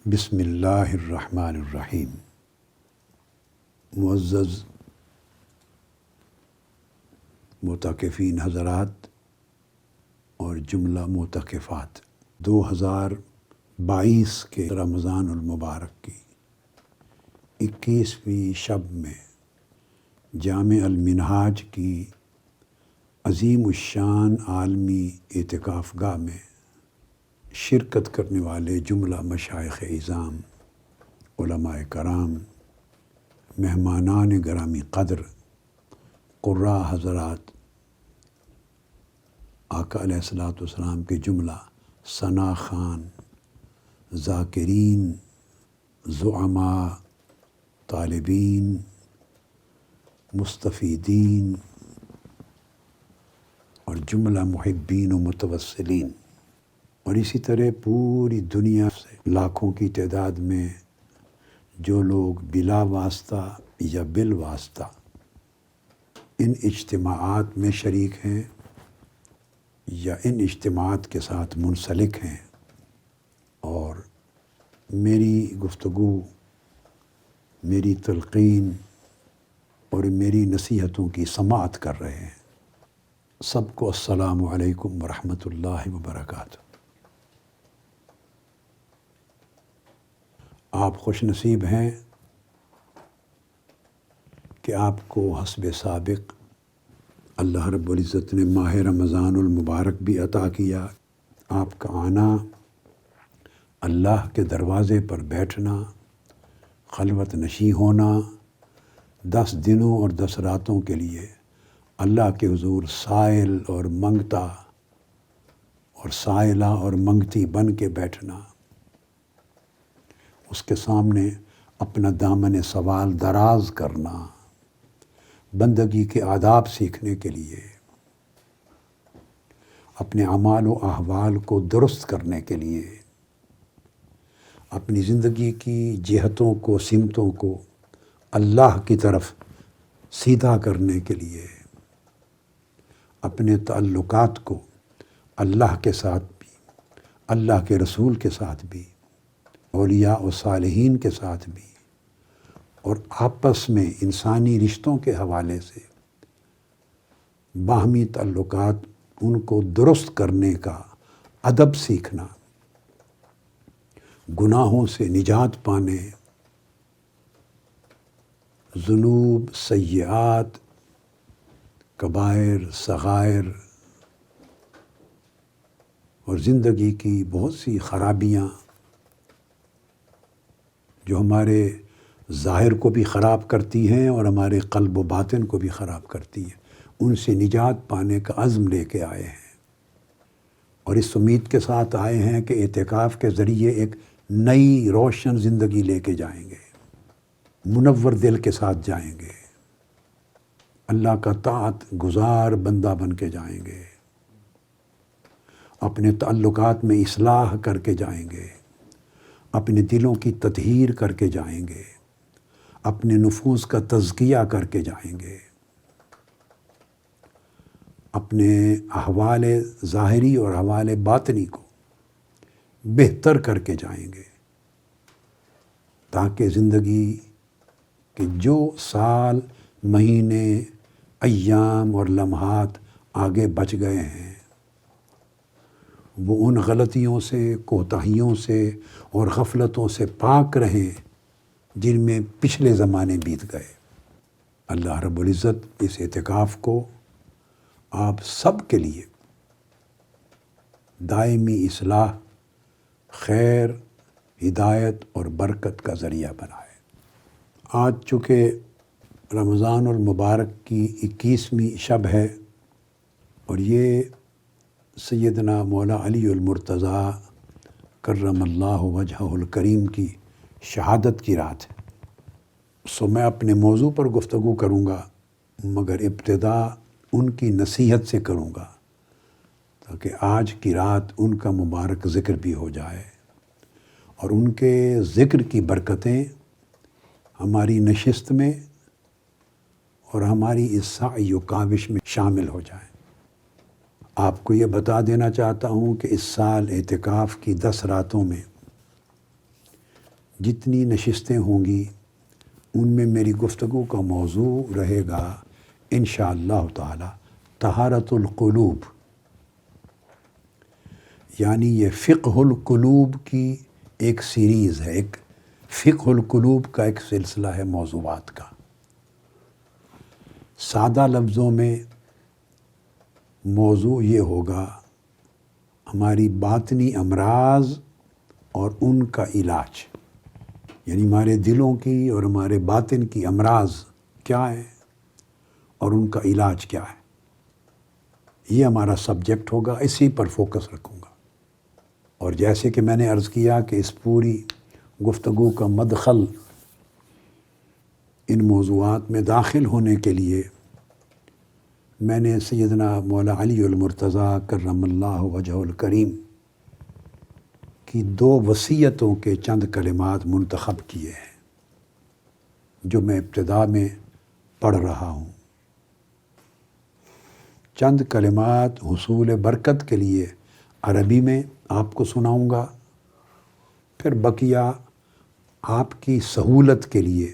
بسم اللہ الرحمن الرحیم۔ معزز معتکفین حضرات اور جملہ معتکفات، 2022 کے رمضان المبارک کی 21ویں شب میں جامع المنہاج کی عظیم الشان عالمی اعتکاف گاہ میں شرکت کرنے والے جملہ مشائخ اعظام، علماء کرام، مہمانان گرامی قدر، قراء حضرات، آقا علیہ الصلوۃ والسلام کے جملہ ثنا خوان، ذاکرین، زعماء، طالبین، مستفیدین اور جملہ محبین و متوسلین، اور اسی طرح پوری دنیا سے لاکھوں کی تعداد میں جو لوگ بلا واسطہ یا بالواسطہ ان اجتماعات میں شریک ہیں یا ان اجتماعات کے ساتھ منسلک ہیں اور میری گفتگو، میری تلقین اور میری نصیحتوں کی سماعت کر رہے ہیں، سب کو السلام علیکم ورحمۃ اللہ وبرکاتہ۔ آپ خوش نصیب ہیں کہ آپ کو حسب سابق اللہ رب العزت نے ماہ رمضان المبارک بھی عطا کیا۔ آپ کا آنا، اللہ کے دروازے پر بیٹھنا، خلوت نشیں ہونا، 10 دنوں اور 10 راتوں کے لیے اللہ کے حضور سائل اور منگتا اور سائلہ اور منگتی بن کے بیٹھنا، اس کے سامنے اپنا دامن سوال دراز کرنا، بندگی کے آداب سیکھنے کے لیے، اپنے اعمال و احوال کو درست کرنے کے لیے، اپنی زندگی کی جہتوں کو، سمتوں کو اللہ کی طرف سیدھا کرنے کے لیے، اپنے تعلقات کو اللہ کے ساتھ بھی، اللہ کے رسول کے ساتھ بھی، اولیاء و صالحین کے ساتھ بھی، اور آپس میں انسانی رشتوں کے حوالے سے باہمی تعلقات، ان کو درست کرنے کا ادب سیکھنا، گناہوں سے نجات پانے، ذنوب، سیئات، کبائر، صغائر اور زندگی کی بہت سی خرابیاں جو ہمارے ظاہر کو بھی خراب کرتی ہیں اور ہمارے قلب و باطن کو بھی خراب کرتی ہیں، ان سے نجات پانے کا عزم لے کے آئے ہیں، اور اس امید کے ساتھ آئے ہیں کہ اعتکاف کے ذریعے ایک نئی روشن زندگی لے کے جائیں گے، منور دل کے ساتھ جائیں گے، اللہ کا طاعت گزار بندہ بن کے جائیں گے، اپنے تعلقات میں اصلاح کر کے جائیں گے، اپنے دلوں کی تطہیر کر کے جائیں گے، اپنے نفوس کا تزکیہ کر کے جائیں گے، اپنے احوال ظاہری اور احوال باطنی کو بہتر کر کے جائیں گے، تاکہ زندگی کے جو سال، مہینے، ایام اور لمحات آگے بچ گئے ہیں وہ ان غلطیوں سے، کوتاہیوں سے اور غفلتوں سے پاک رہیں جن میں پچھلے زمانے بیت گئے۔ اللہ رب العزت اس اعتکاف کو آپ سب کے لیے دائمی اصلاح، خیر، ہدایت اور برکت کا ذریعہ بنائے۔ آج چونکہ رمضان المبارک کی 21ویں شب ہے اور یہ سیدنا مولا علی المرتضیٰ کرم اللہ وجہہ الکریم کی شہادت کی رات ہے، سو میں اپنے موضوع پر گفتگو کروں گا، مگر ابتدا ان کی نصیحت سے کروں گا تاکہ آج کی رات ان کا مبارک ذکر بھی ہو جائے اور ان کے ذکر کی برکتیں ہماری نشست میں اور ہماری اس سعی و کاوش میں شامل ہو جائیں۔ آپ کو یہ بتا دینا چاہتا ہوں کہ اس سال اعتکاف کی 10 راتوں میں جتنی نشستیں ہوں گی ان میں میری گفتگو کا موضوع رہے گا انشاءاللہ تعالی طہارت القلوب، یعنی یہ فقہ القلوب کی ایک سیریز ہے، ایک فقہ القلوب کا ایک سلسلہ ہے موضوعات کا۔ سادہ لفظوں میں موضوع یہ ہوگا ہماری باطنی امراض اور ان کا علاج، یعنی ہمارے دلوں کی اور ہمارے باطن کی امراض کیا ہیں اور ان کا علاج کیا ہے، یہ ہمارا سبجیکٹ ہوگا، اسی پر فوکس رکھوں گا۔ اور جیسے کہ میں نے عرض کیا کہ اس پوری گفتگو کا مدخل ان موضوعات میں داخل ہونے کے لیے میں نے سیدنا مولا علی المرتضیٰ کرم اللہ وجہہ الکریم کی 2 وصیتوں کے چند کلمات منتخب کیے ہیں جو میں ابتدا میں پڑھ رہا ہوں۔ چند کلمات حصول برکت کے لیے عربی میں آپ کو سناؤں گا، پھر بقیہ آپ کی سہولت کے لیے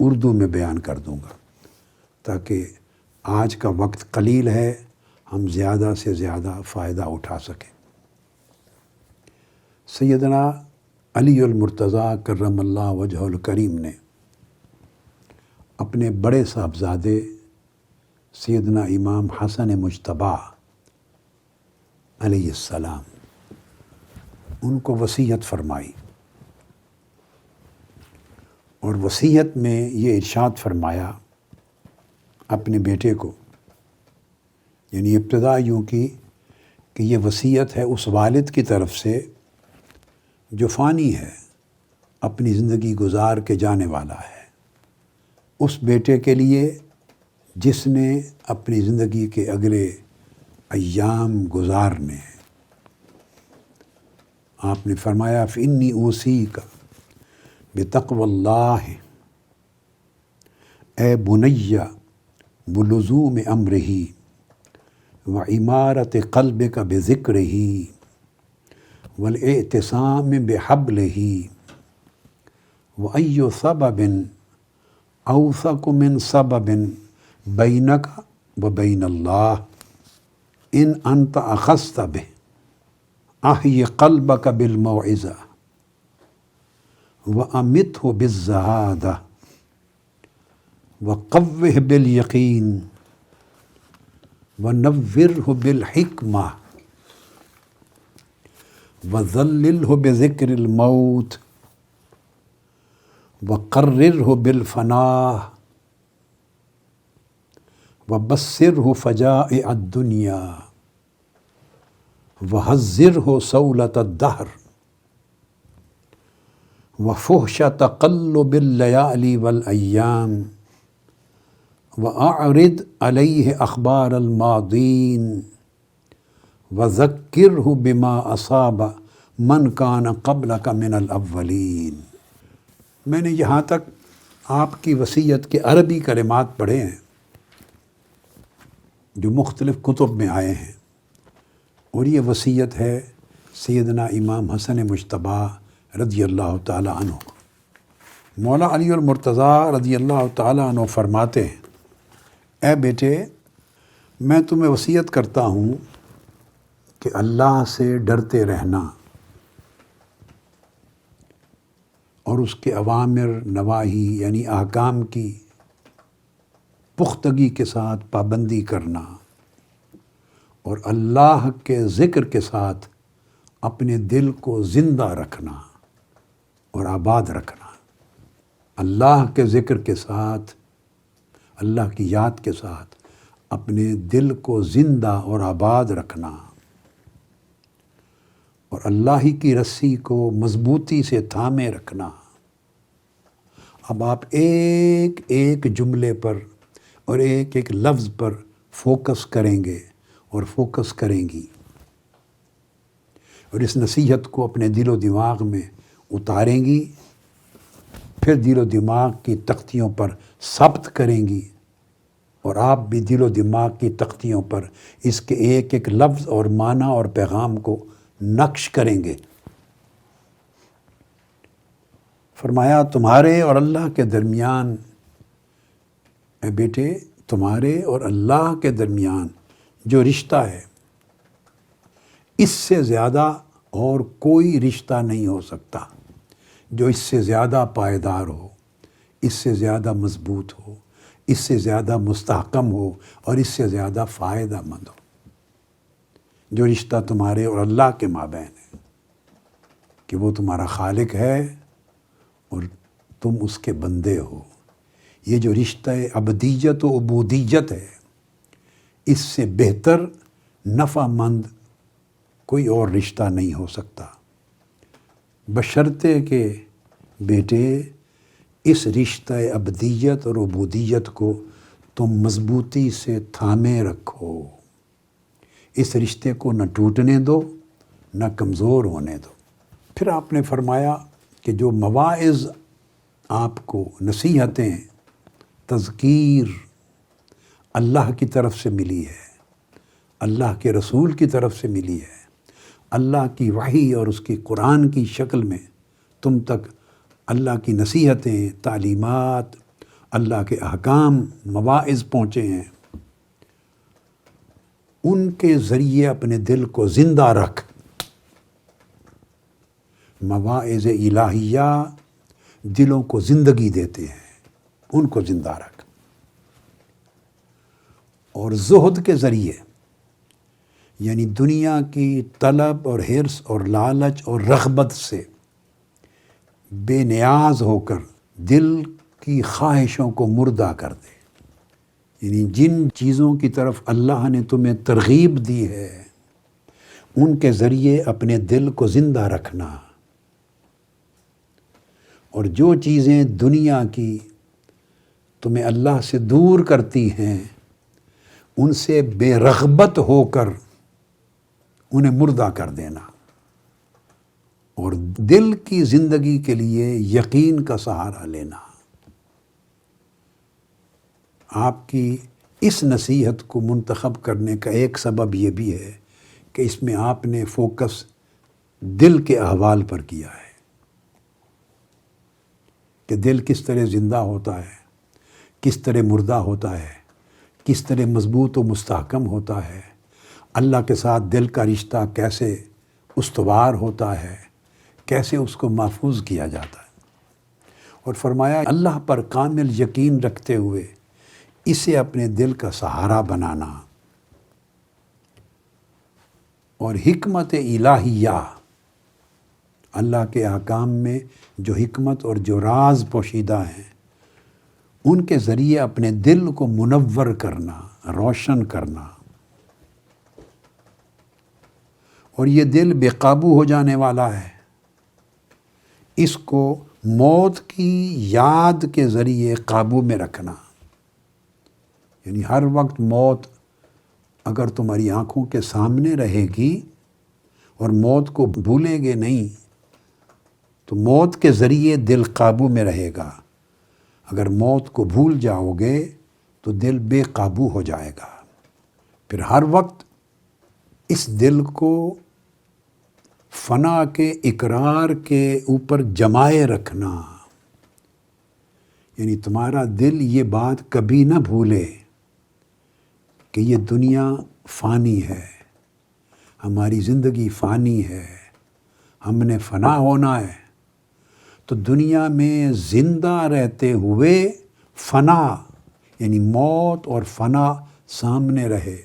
اردو میں بیان کر دوں گا، تاکہ آج کا وقت قلیل ہے، ہم زیادہ سے زیادہ فائدہ اٹھا سکیں۔ سیدنا علی المرتضیٰ کرم اللہ وجہہ الکریم نے اپنے بڑے صاحبزادے سیدنا امام حسن مجتبیٰ علیہ السلام ان کو وصیت فرمائی، اور وصیت میں یہ ارشاد فرمایا اپنے بیٹے کو، یعنی ابتدا یوں کی کہ یہ وصیت ہے اس والد کی طرف سے جو فانی ہے، اپنی زندگی گزار کے جانے والا ہے، اس بیٹے کے لیے جس نے اپنی زندگی کے اگلے ایام گزارنے ہیں۔ آپ نے فرمایا فإنی اوصیک بتقوی اللہ اے بنی بلزوم امرہ وعمارت قلبک بذکرہ والاعتصام بحبلہ وأی سبب اوثق من سبب بینک وبین اللہ ان انت اخذت بہ احی قلبک بالموعظہ وامتہ بالزہادہ وقوہ بالیقین ونورہ بالحکمہ وذللہ بذکر الموت وقررہ بالفناء وبصرہ فجائع الدنیا وحذرہ سولۃ الدہر وفحش تقلب اللیالی والایام وأعرض علیہ اخبار الماضین وذکرہ بما اصاب من کان قبلک من الاولین۔ میں نے یہاں تک آپ کی وصیت کے عربی کلمات پڑھے ہیں جو مختلف کتب میں آئے ہیں، اور یہ وصیت ہے سیدنا امام حسن مجتبیٰ رضی اللہ تعالی عنہ۔ مولا علی المرتضیٰ رضی اللہ تعالی عنہ فرماتے ہیں اے بیٹے، میں تمہیں وصیت کرتا ہوں کہ اللہ سے ڈرتے رہنا اور اس کے اوامر نواہی یعنی احکام کی پختگی کے ساتھ پابندی کرنا، اور اللہ کے ذکر کے ساتھ اپنے دل کو زندہ رکھنا اور آباد رکھنا۔ اللہ کے ذکر کے ساتھ، اللہ کی یاد کے ساتھ اپنے دل کو زندہ اور آباد رکھنا، اور اللہ ہی کی رسی کو مضبوطی سے تھامے رکھنا۔ اب آپ ایک ایک جملے پر اور ایک ایک لفظ پر فوکس کریں گے اور فوکس کریں گی، اور اس نصیحت کو اپنے دل و دماغ میں اتاریں گی، پھر دل و دماغ کی تختیوں پر ثبت کریں گی، اور آپ بھی دل و دماغ کی تختیوں پر اس کے ایک ایک لفظ اور معنی اور پیغام کو نقش کریں گے۔ فرمایا تمہارے اور اللہ کے درمیان، اے بیٹے تمہارے اور اللہ کے درمیان جو رشتہ ہے اس سے زیادہ اور کوئی رشتہ نہیں ہو سکتا جو اس سے زیادہ پائیدار ہو، اس سے زیادہ مضبوط ہو، اس سے زیادہ مستحکم ہو اور اس سے زیادہ فائدہ مند ہو۔ جو رشتہ تمہارے اور اللہ کے مابین ہے کہ وہ تمہارا خالق ہے اور تم اس کے بندے ہو، یہ جو رشتہ عبدیت و عبودیت ہے، اس سے بہتر نفع مند کوئی اور رشتہ نہیں ہو سکتا، بشرطے کہ بیٹے اس رشتہ عبدیت اور عبودیت کو تم مضبوطی سے تھامے رکھو، اس رشتے کو نہ ٹوٹنے دو نہ کمزور ہونے دو۔ پھر آپ نے فرمایا کہ جو مواعظ آپ کو، نصیحتیں، تذکیر اللہ کی طرف سے ملی ہے، اللہ کے رسول کی طرف سے ملی ہے، اللہ کی وحی اور اس کی قرآن کی شکل میں تم تک اللہ کی نصیحتیں، تعلیمات، اللہ کے احکام، مواعظ پہنچے ہیں، ان کے ذریعے اپنے دل کو زندہ رکھ۔ مواعظ الہیہ دلوں کو زندگی دیتے ہیں، ان کو زندہ رکھ۔ اور زہد کے ذریعے یعنی دنیا کی طلب اور حرص اور لالچ اور رغبت سے بے نیاز ہو کر دل کی خواہشوں کو مردہ کر دے، یعنی جن چیزوں کی طرف اللہ نے تمہیں ترغیب دی ہے ان کے ذریعے اپنے دل کو زندہ رکھنا، اور جو چیزیں دنیا کی تمہیں اللہ سے دور کرتی ہیں ان سے بے رغبت ہو کر انہیں مردہ کر دینا، اور دل کی زندگی کے لیے یقین کا سہارا لینا۔ آپ کی اس نصیحت کو منتخب کرنے کا ایک سبب یہ بھی ہے کہ اس میں آپ نے فوکس دل کے احوال پر کیا ہے کہ دل کس طرح زندہ ہوتا ہے، کس طرح مردہ ہوتا ہے، کس طرح مضبوط و مستحکم ہوتا ہے، اللہ کے ساتھ دل کا رشتہ کیسے استوار ہوتا ہے، کیسے اس کو محفوظ کیا جاتا ہے۔ اور فرمایا اللہ پر کامل یقین رکھتے ہوئے اسے اپنے دل کا سہارا بنانا، اور حکمت الہیہ، اللہ کے احکام میں جو حکمت اور جو راز پوشیدہ ہیں ان کے ذریعے اپنے دل کو منور کرنا، روشن کرنا۔ اور یہ دل بے قابو ہو جانے والا ہے، اس کو موت کی یاد کے ذریعے قابو میں رکھنا، یعنی ہر وقت موت اگر تمہاری آنکھوں کے سامنے رہے گی اور موت کو بھولے گے نہیں تو موت کے ذریعے دل قابو میں رہے گا، اگر موت کو بھول جاؤ گے تو دل بے قابو ہو جائے گا۔ پھر ہر وقت اس دل کو فنا کے اقرار کے اوپر جمائے رکھنا، یعنی تمہارا دل یہ بات کبھی نہ بھولے کہ یہ دنیا فانی ہے، ہماری زندگی فانی ہے، ہم نے فنا ہونا ہے، تو دنیا میں زندہ رہتے ہوئے فنا یعنی موت اور فنا سامنے رہے،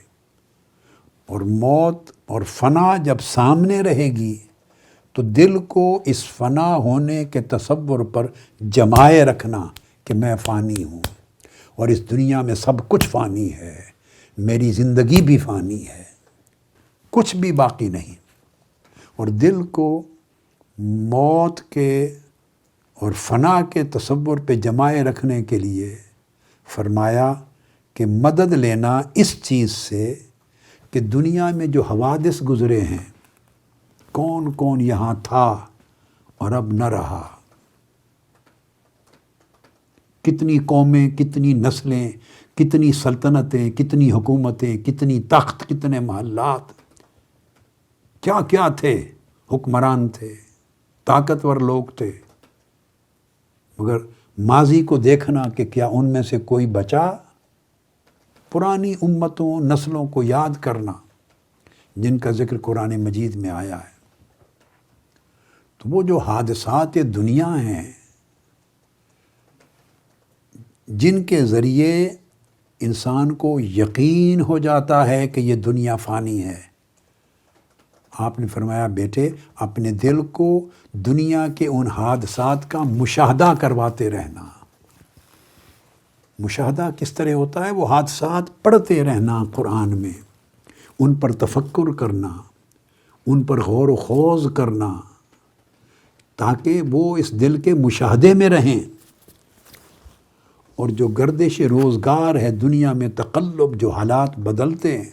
اور موت اور فنا جب سامنے رہے گی تو دل کو اس فنا ہونے کے تصور پر جمائے رکھنا کہ میں فانی ہوں اور اس دنیا میں سب کچھ فانی ہے، میری زندگی بھی فانی ہے، کچھ بھی باقی نہیں۔ اور دل کو موت کے اور فنا کے تصور پہ جمائے رکھنے کے لیے فرمایا کہ مدد لینا اس چیز سے کہ دنیا میں جو حوادث گزرے ہیں، کون کون یہاں تھا اور اب نہ رہا، کتنی قومیں، کتنی نسلیں، کتنی سلطنتیں، کتنی حکومتیں، کتنی تخت، کتنے محلات، کیا کیا تھے، حکمران تھے، طاقتور لوگ تھے، مگر ماضی کو دیکھنا کہ کیا ان میں سے کوئی بچا، پرانی امتوں نسلوں کو یاد کرنا جن کا ذکر قرآن مجید میں آیا ہے۔ تو وہ جو حادثات دنیا ہیں جن کے ذریعے انسان کو یقین ہو جاتا ہے کہ یہ دنیا فانی ہے، آپ نے فرمایا بیٹے اپنے دل کو دنیا کے ان حادثات کا مشاہدہ کرواتے رہنا۔ مشاہدہ کس طرح ہوتا ہے؟ وہ حادثات پڑھتے رہنا قرآن میں، ان پر تفکر کرنا، ان پر غور و خوض کرنا، تاکہ وہ اس دل کے مشاہدے میں رہیں۔ اور جو گردش روزگار ہے دنیا میں، تقلب، جو حالات بدلتے ہیں،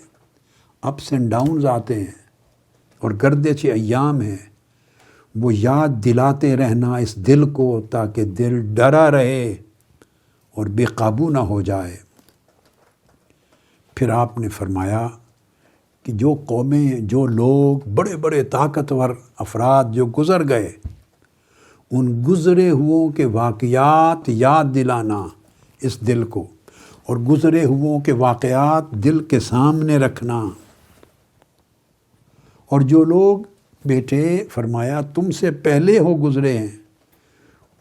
اپس اینڈ ڈاؤنز آتے ہیں، اور گردش ایام ہے، وہ یاد دلاتے رہنا اس دل کو، تاکہ دل ڈرا رہے اور بے قابو نہ ہو جائے۔ پھر آپ نے فرمایا کہ جو قومیں، جو لوگ، بڑے بڑے طاقتور افراد جو گزر گئے، ان گزرے ہوئوں کے واقعات یاد دلانا اس دل کو، اور گزرے ہوئوں کے واقعات دل کے سامنے رکھنا۔ اور جو لوگ بیٹے فرمایا تم سے پہلے ہو گزرے ہیں،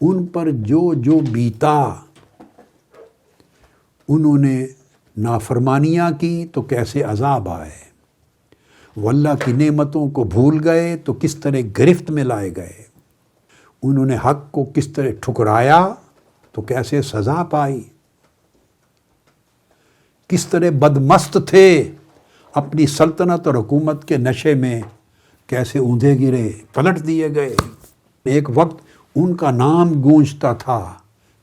ان پر جو جو بیتا، انہوں نے نافرمانیاں کی تو کیسے عذاب آئے، واللہ کی نعمتوں کو بھول گئے تو کس طرح گرفت میں لائے گئے، انہوں نے حق کو کس طرح ٹھکرایا تو کیسے سزا پائی، کس طرح بدمست تھے اپنی سلطنت اور حکومت کے نشے میں، کیسے اوندھے گرے، پلٹ دیے گئے۔ ایک وقت ان کا نام گونجتا تھا،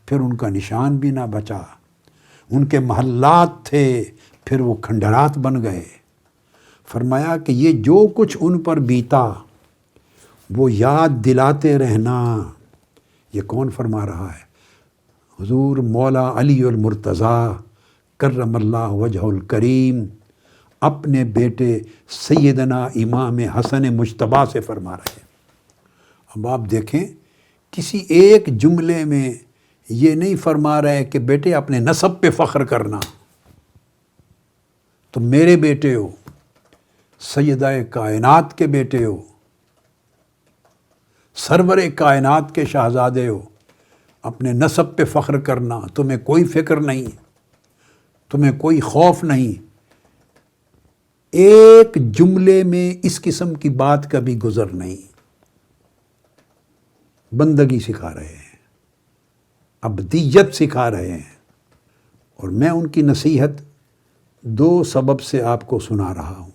پھر ان کا نشان بھی نہ بچا، ان کے محلات تھے، پھر وہ کھنڈرات بن گئے۔ فرمایا کہ یہ جو کچھ ان پر بیتا وہ یاد دلاتے رہنا۔ یہ کون فرما رہا ہے؟ حضور مولا علی المرتضیٰ کرم اللہ وجہ الکریم اپنے بیٹے سیدنا امام حسن مجتبیٰ سے فرما رہے ہیں۔ اب آپ دیکھیں، کسی ایک جملے میں یہ نہیں فرما رہے کہ بیٹے اپنے نسب پہ فخر کرنا، تم میرے بیٹے ہو، سیدہ کائنات کے بیٹے ہو، سرور کائنات کے شہزادے ہو، اپنے نسب پہ فخر کرنا، تمہیں کوئی فکر نہیں، تمہیں کوئی خوف نہیں۔ ایک جملے میں اس قسم کی بات کبھی گزر نہیں۔ بندگی سکھا رہے ہیں، عبدیت سکھا رہے ہیں، اور میں ان کی نصیحت دو سبب سے آپ کو سنا رہا ہوں۔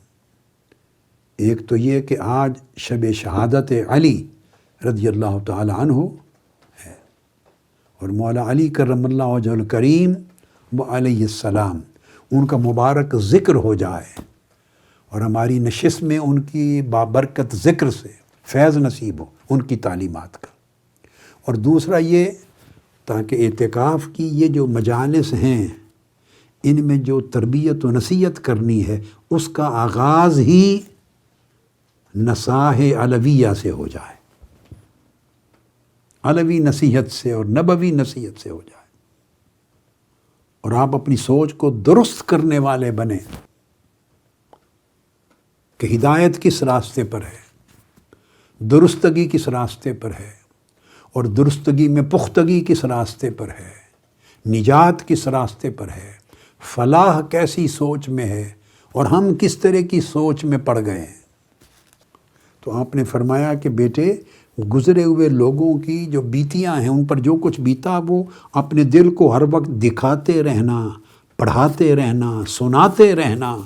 ایک تو یہ کہ آج شب شہادت علی رضی اللہ تعالی عنہ ہے، اور مولا علی کرم اللہ وجہ الکریم و علیہ السلام، ان کا مبارک ذکر ہو جائے، اور ہماری نشست میں ان کی بابرکت ذکر سے فیض نصیب ہو ان کی تعلیمات کا۔ اور دوسرا یہ تاکہ اعتکاف کی یہ جو مجالس ہیں، ان میں جو تربیت و نصیحت کرنی ہے، اس کا آغاز ہی نصاح علویہ سے ہو جائے، علوی نصیحت سے اور نبوی نصیحت سے ہو جائے، اور آپ اپنی سوچ کو درست کرنے والے بنیں کہ ہدایت کس راستے پر ہے، درستگی کس راستے پر ہے، اور درستگی میں پختگی کس راستے پر ہے، نجات کس راستے پر ہے، فلاح کیسی سوچ میں ہے، اور ہم کس طرح کی سوچ میں پڑ گئے ہیں۔ تو آپ نے فرمایا کہ بیٹے گزرے ہوئے لوگوں کی جو بیتیاں ہیں، ان پر جو کچھ بیتا وہ اپنے دل کو ہر وقت دکھاتے رہنا، پڑھاتے رہنا، سناتے رہنا،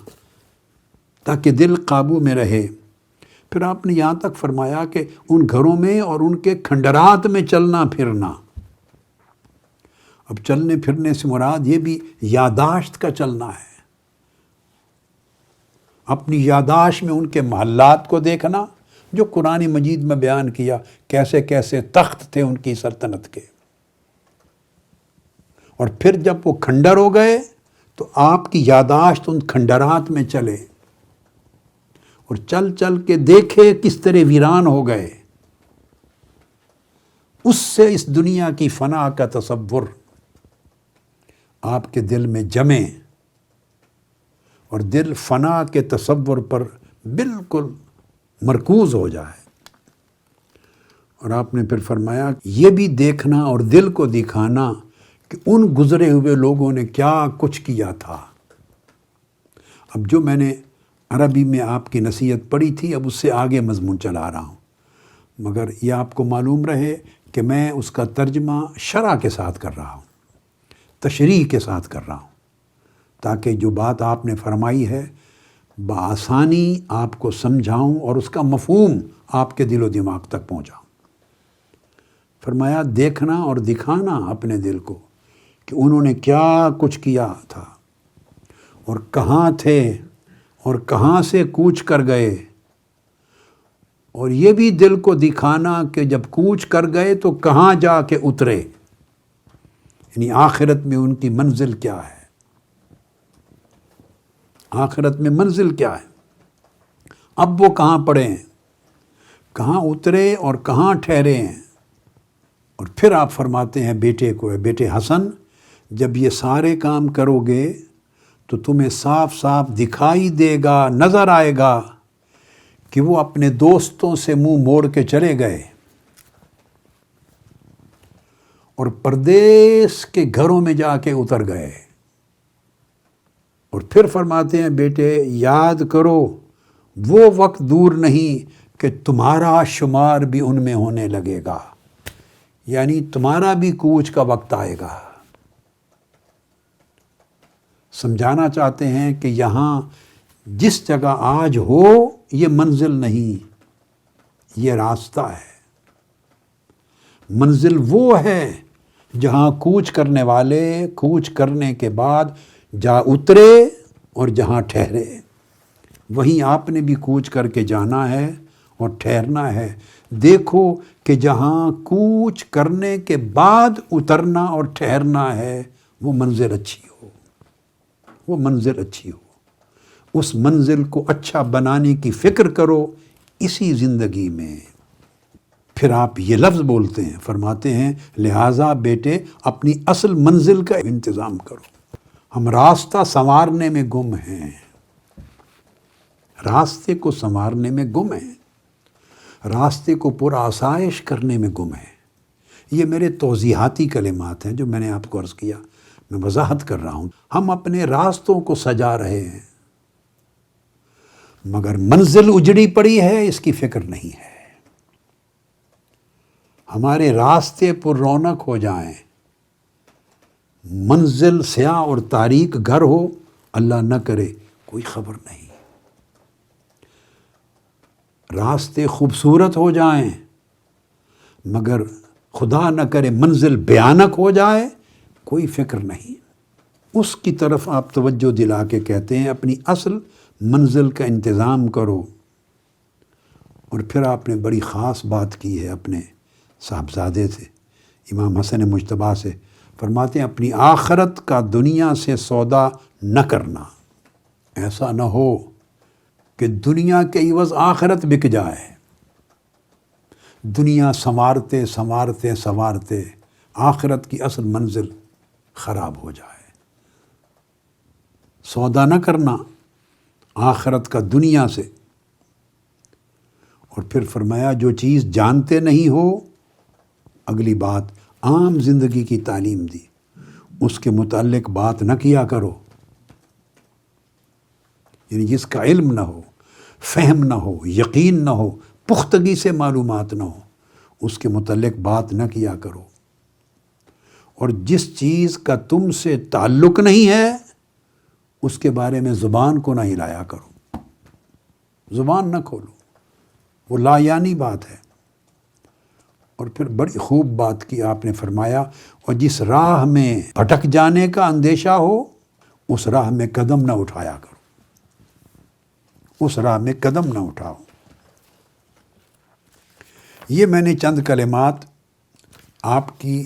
تاکہ دل قابو میں رہے۔ پھر آپ نے یہاں تک فرمایا کہ ان گھروں میں اور ان کے کھنڈرات میں چلنا پھرنا۔ اب چلنے پھرنے سے مراد یہ بھی یاداشت کا چلنا ہے، اپنی یاداشت میں ان کے محلات کو دیکھنا جو قرآن مجید میں بیان کیا، کیسے کیسے تخت تھے ان کی سلطنت کے، اور پھر جب وہ کھنڈر ہو گئے تو آپ کی یاداشت ان کھنڈرات میں چلے، اور چل چل کے دیکھے کس طرح ویران ہو گئے، اس سے اس دنیا کی فنا کا تصور آپ کے دل میں جمے اور دل فنا کے تصور پر بالکل مرکوز ہو جائے۔ اور آپ نے پھر فرمایا یہ بھی دیکھنا اور دل کو دکھانا کہ ان گزرے ہوئے لوگوں نے کیا کچھ کیا تھا۔ اب جو میں نے عربی میں آپ کی نصیحت پڑھی تھی، اب اس سے آگے مضمون چلا رہا ہوں، مگر یہ آپ کو معلوم رہے کہ میں اس کا ترجمہ شرح کے ساتھ کر رہا ہوں، تشریح کے ساتھ کر رہا ہوں، تاکہ جو بات آپ نے فرمائی ہے بآسانی آپ کو سمجھاؤں اور اس کا مفہوم آپ کے دل و دماغ تک پہنچاؤں۔ فرمایا دیکھنا اور دکھانا اپنے دل کو کہ انہوں نے کیا کچھ کیا تھا اور کہاں تھے اور کہاں سے کوچ کر گئے، اور یہ بھی دل کو دکھانا کہ جب کوچ کر گئے تو کہاں جا کے اترے، یعنی آخرت میں ان کی منزل کیا ہے، آخرت میں منزل کیا ہے، اب وہ کہاں پڑے ہیں، کہاں اترے اور کہاں ٹھہرے ہیں۔ اور پھر آپ فرماتے ہیں بیٹے کو، بیٹے حسن جب یہ سارے کام کرو گے تو تمہیں صاف صاف دکھائی دے گا، نظر آئے گا کہ وہ اپنے دوستوں سے منہ موڑ کے چلے گئے اور پردیس کے گھروں میں جا کے اتر گئے۔ اور پھر فرماتے ہیں بیٹے یاد کرو وہ وقت دور نہیں کہ تمہارا شمار بھی ان میں ہونے لگے گا، یعنی تمہارا بھی کوچ کا وقت آئے گا۔ سمجھانا چاہتے ہیں کہ یہاں جس جگہ آج ہو یہ منزل نہیں، یہ راستہ ہے۔ منزل وہ ہے جہاں کوچ کرنے والے کوچ کرنے کے بعد جا اترے اور جہاں ٹھہرے، وہیں آپ نے بھی کوچ کر کے جانا ہے اور ٹھہرنا ہے۔ دیکھو کہ جہاں کوچ کرنے کے بعد اترنا اور ٹھہرنا ہے وہ منزل اچھی ہو، وہ منزل اچھی ہو، اس منزل کو اچھا بنانے کی فکر کرو اسی زندگی میں۔ پھر آپ یہ لفظ بولتے ہیں، فرماتے ہیں لہٰذا بیٹے اپنی اصل منزل کا انتظام کرو۔ ہم راستہ سنوارنے میں گم ہیں، راستے کو سنوارنے میں گم ہیں، راستے کو پر آسائش کرنے میں گم ہیں۔ یہ میرے توضیحاتی کلمات ہیں جو میں نے آپ کو عرض کیا، میں وضاحت کر رہا ہوں۔ ہم اپنے راستوں کو سجا رہے ہیں مگر منزل اجڑی پڑی ہے اس کی فکر نہیں ہے۔ ہمارے راستے پر رونق ہو جائیں، منزل سیاہ اور تاریک گھر ہو، اللہ نہ کرے کوئی خبر نہیں۔ راستے خوبصورت ہو جائیں مگر خدا نہ کرے منزل بھیانک ہو جائے، کوئی فکر نہیں۔ اس کی طرف آپ توجہ دلا کے کہتے ہیں اپنی اصل منزل کا انتظام کرو۔ اور پھر آپ نے بڑی خاص بات کی ہے اپنے صاحبزادے سے، امام حسن مجتبیٰ سے، فرماتے ہیں اپنی آخرت کا دنیا سے سودا نہ کرنا، ایسا نہ ہو کہ دنیا کے عوض آخرت بک جائے۔ دنیا سنوارتے سنوارتے سنوارتے آخرت کی اصل منزل خراب ہو جائے۔ سودا نہ کرنا آخرت کا دنیا سے۔ اور پھر فرمایا جو چیز جانتے نہیں ہو، اگلی بات عام زندگی کی تعلیم دی، اس کے متعلق بات نہ کیا کرو، یعنی جس کا علم نہ ہو، فہم نہ ہو، یقین نہ ہو، پختگی سے معلومات نہ ہو، اس کے متعلق بات نہ کیا کرو۔ اور جس چیز کا تم سے تعلق نہیں ہے اس کے بارے میں زبان کو نہ ہلایا کرو، زبان نہ کھولو، وہ لا یعنی بات ہے۔ اور پھر بڑی خوب بات کی آپ نے، فرمایا اور جس راہ میں بھٹک جانے کا اندیشہ ہو اس راہ میں قدم نہ اٹھایا کرو، اس راہ میں قدم نہ اٹھاؤ۔ یہ میں نے چند کلمات آپ کی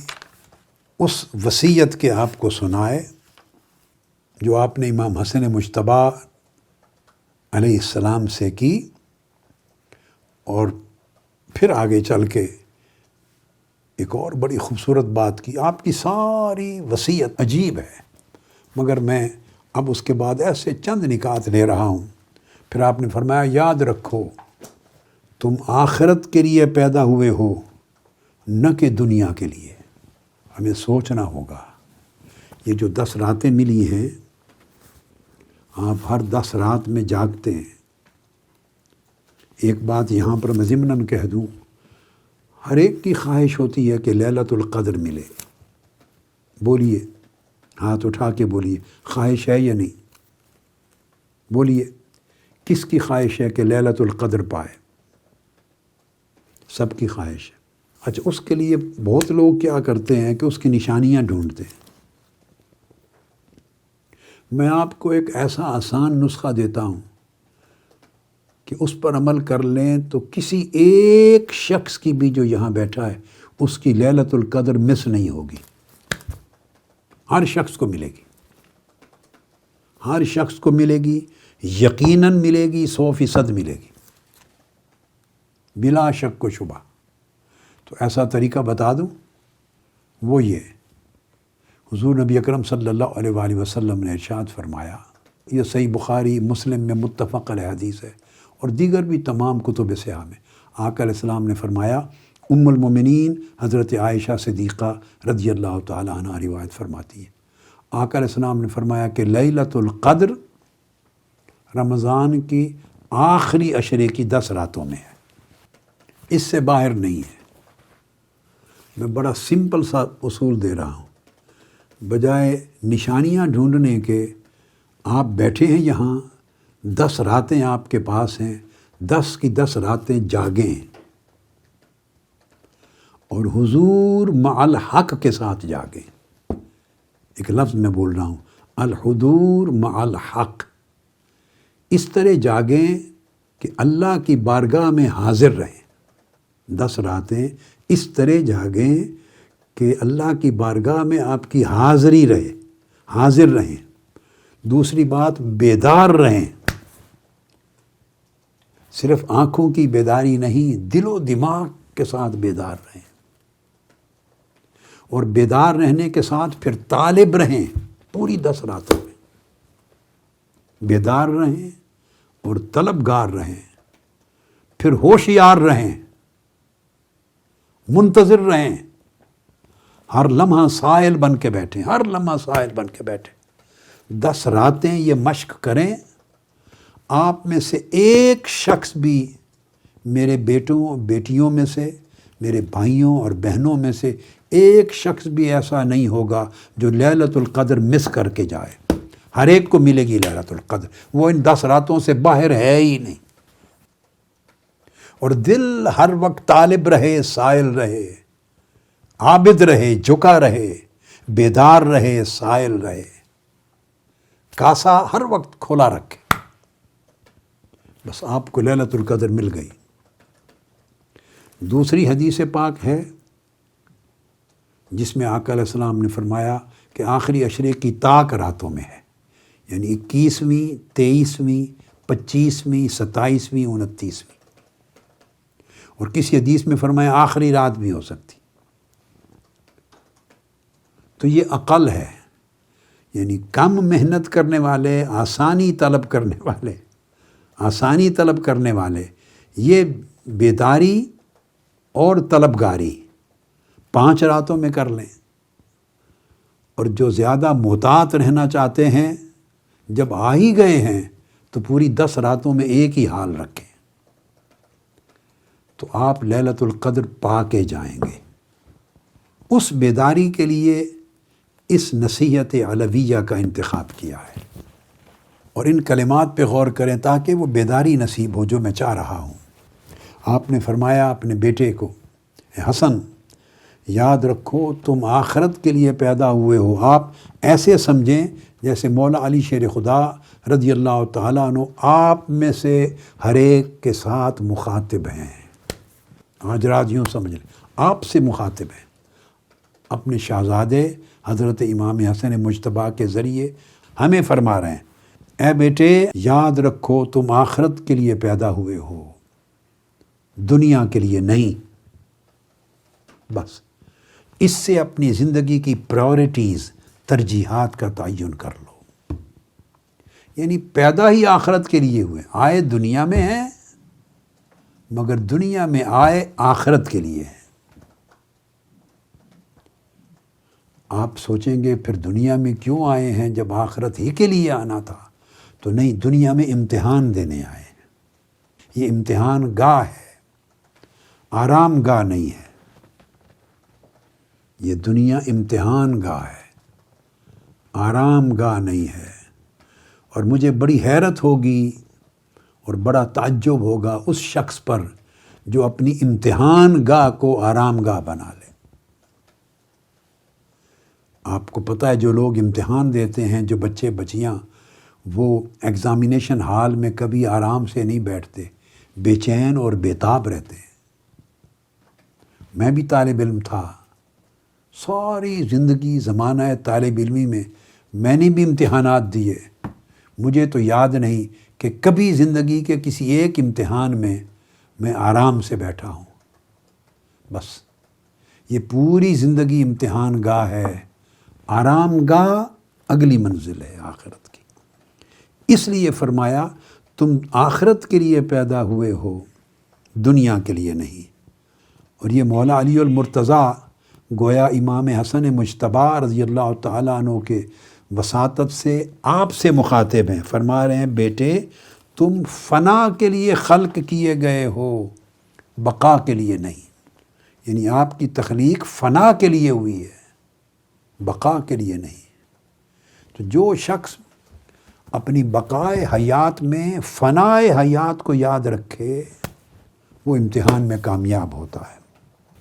اس وصیت کے آپ کو سنائے جو آپ نے امام حسن مجتبیٰ علیہ السلام سے کی، اور پھر آگے چل کے ایک اور بڑی خوبصورت بات کی، آپ کی ساری وصیت عجیب ہے، مگر میں اب اس کے بعد ایسے چند نکات لے رہا ہوں۔ پھر آپ نے فرمایا یاد رکھو تم آخرت کے لیے پیدا ہوئے ہو، نہ کہ دنیا کے لیے۔ ہمیں سوچنا ہوگا، یہ جو 10 راتیں ملی ہیں، آپ ہر 10 رات میں جاگتے ہیں۔ ایک بات یہاں پر میں ضمناً کہہ دوں، ہر ایک کی خواہش ہوتی ہے کہ لیلۃ القدر ملے۔ بولیے، ہاتھ اٹھا کے بولیے، خواہش ہے یا نہیں؟ بولیے، کس کی خواہش ہے کہ لیلۃ القدر پائے؟ سب کی خواہش ہے۔ اچھا، اس کے لیے بہت لوگ کیا کرتے ہیں کہ اس کی نشانیاں ڈھونڈتے ہیں۔ میں آپ کو ایک ایسا آسان نسخہ دیتا ہوں کہ اس پر عمل کر لیں تو کسی ایک شخص کی بھی جو یہاں بیٹھا ہے اس کی لیلۃ القدر مس نہیں ہوگی۔ ہر شخص کو ملے گی، ہر شخص کو ملے گی، یقیناً ملے گی، 100% ملے گی، بلا شک و شبہ۔ تو ایسا طریقہ بتا دوں، وہ یہ حضور نبی اکرم صلی اللہ علیہ وآلہ وسلم نے ارشاد فرمایا، یہ صحیح بخاری مسلم میں متفق علیہ حدیث ہے اور دیگر بھی تمام کتب صحاح میں۔ آقا علیہ السلام نے فرمایا، ام المومنین حضرت عائشہ صدیقہ رضی اللہ تعالی عنہ روایت فرماتی ہے، آقا علیہ السلام نے فرمایا کہ لیلۃ القدر رمضان کی آخری عشرے کی 10 راتوں میں ہے، اس سے باہر نہیں ہے۔ میں بڑا سمپل سا اصول دے رہا ہوں، بجائے نشانیاں ڈھونڈنے کے آپ بیٹھے ہیں یہاں، 10 راتیں آپ کے پاس ہیں، 10 کی 10 راتیں جاگیں اور حضور مع الحق کے ساتھ جاگیں۔ ایک لفظ میں بول رہا ہوں، الحضور مع الحق، اس طرح جاگیں کہ اللہ کی بارگاہ میں حاضر رہیں۔ 10 راتیں اس طرح جاگیں کہ اللہ کی بارگاہ میں آپ کی حاضری رہے، حاضر رہیں۔ دوسری بات، بیدار رہیں، صرف آنکھوں کی بیداری نہیں، دل و دماغ کے ساتھ بیدار رہیں، اور بیدار رہنے کے ساتھ پھر طالب رہیں پوری 10 راتوں میں۔ بیدار رہیں اور طلبگار رہیں، پھر ہوشیار رہیں، منتظر رہیں، ہر لمحہ سائل بن کے بیٹھیں، ہر لمحہ سائل بن کے بیٹھیں۔ 10 راتیں یہ مشق کریں، آپ میں سے ایک شخص بھی، میرے بیٹوں بیٹیوں میں سے، میرے بھائیوں اور بہنوں میں سے ایک شخص بھی ایسا نہیں ہوگا جو لیلۃ القدر مس کر کے جائے۔ ہر ایک کو ملے گی لیلۃ القدر، وہ ان 10 راتوں سے باہر ہے ہی نہیں۔ اور دل ہر وقت طالب رہے، سائل رہے، عابد رہے، جھکا رہے، بیدار رہے، سائل رہے، کاسا ہر وقت کھولا رکھے، بس آپ کو لیلۃ القدر مل گئی۔ دوسری حدیث پاک ہے جس میں آقا علیہ السلام نے فرمایا کہ آخری عشرے کی طاق راتوں میں ہے، یعنی 21ویں، 23ویں، 25ویں، 27ویں، 29ویں، اور کسی حدیث میں فرمایا آخری رات بھی ہو سکتی۔ تو یہ عقل ہے، یعنی کم محنت کرنے والے، آسانی طلب کرنے والے یہ بیداری اور طلبگاری 5 راتوں میں کر لیں، اور جو زیادہ محتاط رہنا چاہتے ہیں جب آ ہی گئے ہیں تو پوری 10 راتوں میں ایک ہی حال رکھیں، تو آپ لیلۃ القدر پا کے جائیں گے۔ اس بیداری کے لیے اس نصیحت علویہ کا انتخاب کیا ہے، اور ان کلمات پہ غور کریں تاکہ وہ بیداری نصیب ہو جو میں چاہ رہا ہوں۔ آپ نے فرمایا اپنے بیٹے کو، حسن یاد رکھو تم آخرت کے لیے پیدا ہوئے ہو۔ آپ ایسے سمجھیں جیسے مولا علی شیر خدا رضی اللہ تعالیٰ عنہ آپ میں سے ہر ایک کے ساتھ مخاطب ہیں۔ آج رات یوں سمجھ لیں، آپ سے مخاطب ہیں، اپنے شہزادے حضرت امام حسن مجتبیٰ کے ذریعے ہمیں فرما رہے ہیں، اے بیٹے یاد رکھو تم آخرت کے لیے پیدا ہوئے ہو، دنیا کے لیے نہیں۔ بس اس سے اپنی زندگی کی پرائورٹیز، ترجیحات کا تعین کر لو۔ یعنی پیدا ہی آخرت کے لیے ہوئے، آئے دنیا میں ہیں مگر دنیا میں آئے آخرت کے لیے ہیں۔ آپ سوچیں گے پھر دنیا میں کیوں آئے ہیں جب آخرت ہی کے لیے آنا تھا؟ تو نہیں، دنیا میں امتحان دینے آئے ہیں۔ یہ امتحان گاہ ہے، آرام گاہ نہیں ہے۔ یہ دنیا امتحان گاہ ہے، آرام گاہ نہیں ہے۔ اور مجھے بڑی حیرت ہوگی اور بڑا تعجب ہوگا اس شخص پر جو اپنی امتحان گاہ کو آرام گاہ بنا لے۔ آپ کو پتہ ہے جو لوگ امتحان دیتے ہیں، جو بچے بچیاں، وہ ایگزامینیشن ہال میں کبھی آرام سے نہیں بیٹھتے، بے چین اور بےتاب رہتے ہیں۔ میں بھی طالب علم تھا، ساری زندگی زمانہ طالب علمی میں نے بھی امتحانات دیے۔ مجھے تو یاد نہیں کہ کبھی زندگی کے کسی ایک امتحان میں آرام سے بیٹھا ہوں۔ بس یہ پوری زندگی امتحان گاہ ہے، آرام گاہ اگلی منزل ہے آخرت کی۔ اس لیے فرمایا تم آخرت کے لیے پیدا ہوئے ہو، دنیا کے لیے نہیں۔ اور یہ مولا علی المرتضیٰ گویا امام حسن مجتبیٰ رضی اللہ تعالیٰ عنہ کے وساطت سے آپ سے مخاطب ہیں، فرما رہے ہیں بیٹے تم فنا کے لیے خلق کیے گئے ہو، بقا کے لیے نہیں۔ یعنی آپ کی تخلیق فنا کے لیے ہوئی ہے، بقا کے لیے نہیں۔ تو جو شخص اپنی بقائے حیات میں فنائے حیات کو یاد رکھے وہ امتحان میں کامیاب ہوتا ہے۔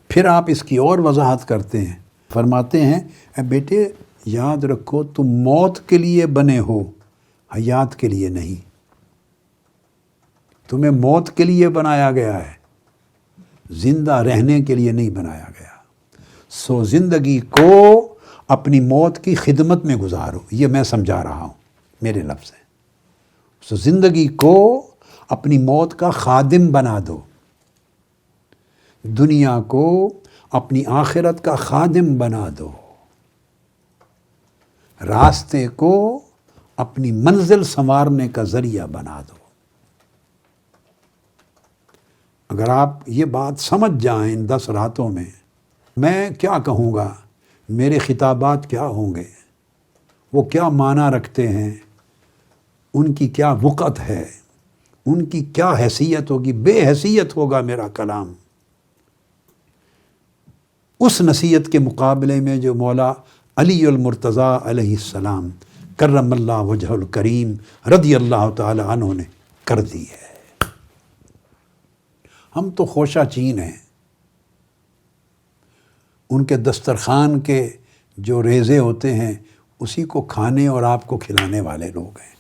پھر آپ اس کی اور وضاحت کرتے ہیں، فرماتے ہیں اے بیٹے یاد رکھو تم موت کے لیے بنے ہو، حیات کے لیے نہیں۔ تمہیں موت کے لیے بنایا گیا ہے، زندہ رہنے کے لیے نہیں بنایا گیا۔ سو زندگی کو اپنی موت کی خدمت میں گزارو، یہ میں سمجھا رہا ہوں، میرے لفظ ہیں۔ سو زندگی کو اپنی موت کا خادم بنا دو، دنیا کو اپنی آخرت کا خادم بنا دو، راستے کو اپنی منزل سنوارنے کا ذریعہ بنا دو۔ اگر آپ یہ بات سمجھ جائیں ان 10 راتوں میں کیا کہوں گا، میرے خطابات کیا ہوں گے، وہ کیا معنی رکھتے ہیں، ان کی کیا وقعت ہے، ان کی کیا حیثیت ہوگی، بے حیثیت ہوگا میرا کلام اس نصیحت کے مقابلے میں جو مولا علی المرتضیٰ علیہ السلام کرم اللہ وجہ الکریم رضی اللہ تعالی عنہ نے کر دی ہے۔ ہم تو خوشہ چین ہیں، ان کے دسترخوان کے جو ریزے ہوتے ہیں اسی کو کھانے اور آپ کو کھلانے والے لوگ ہیں۔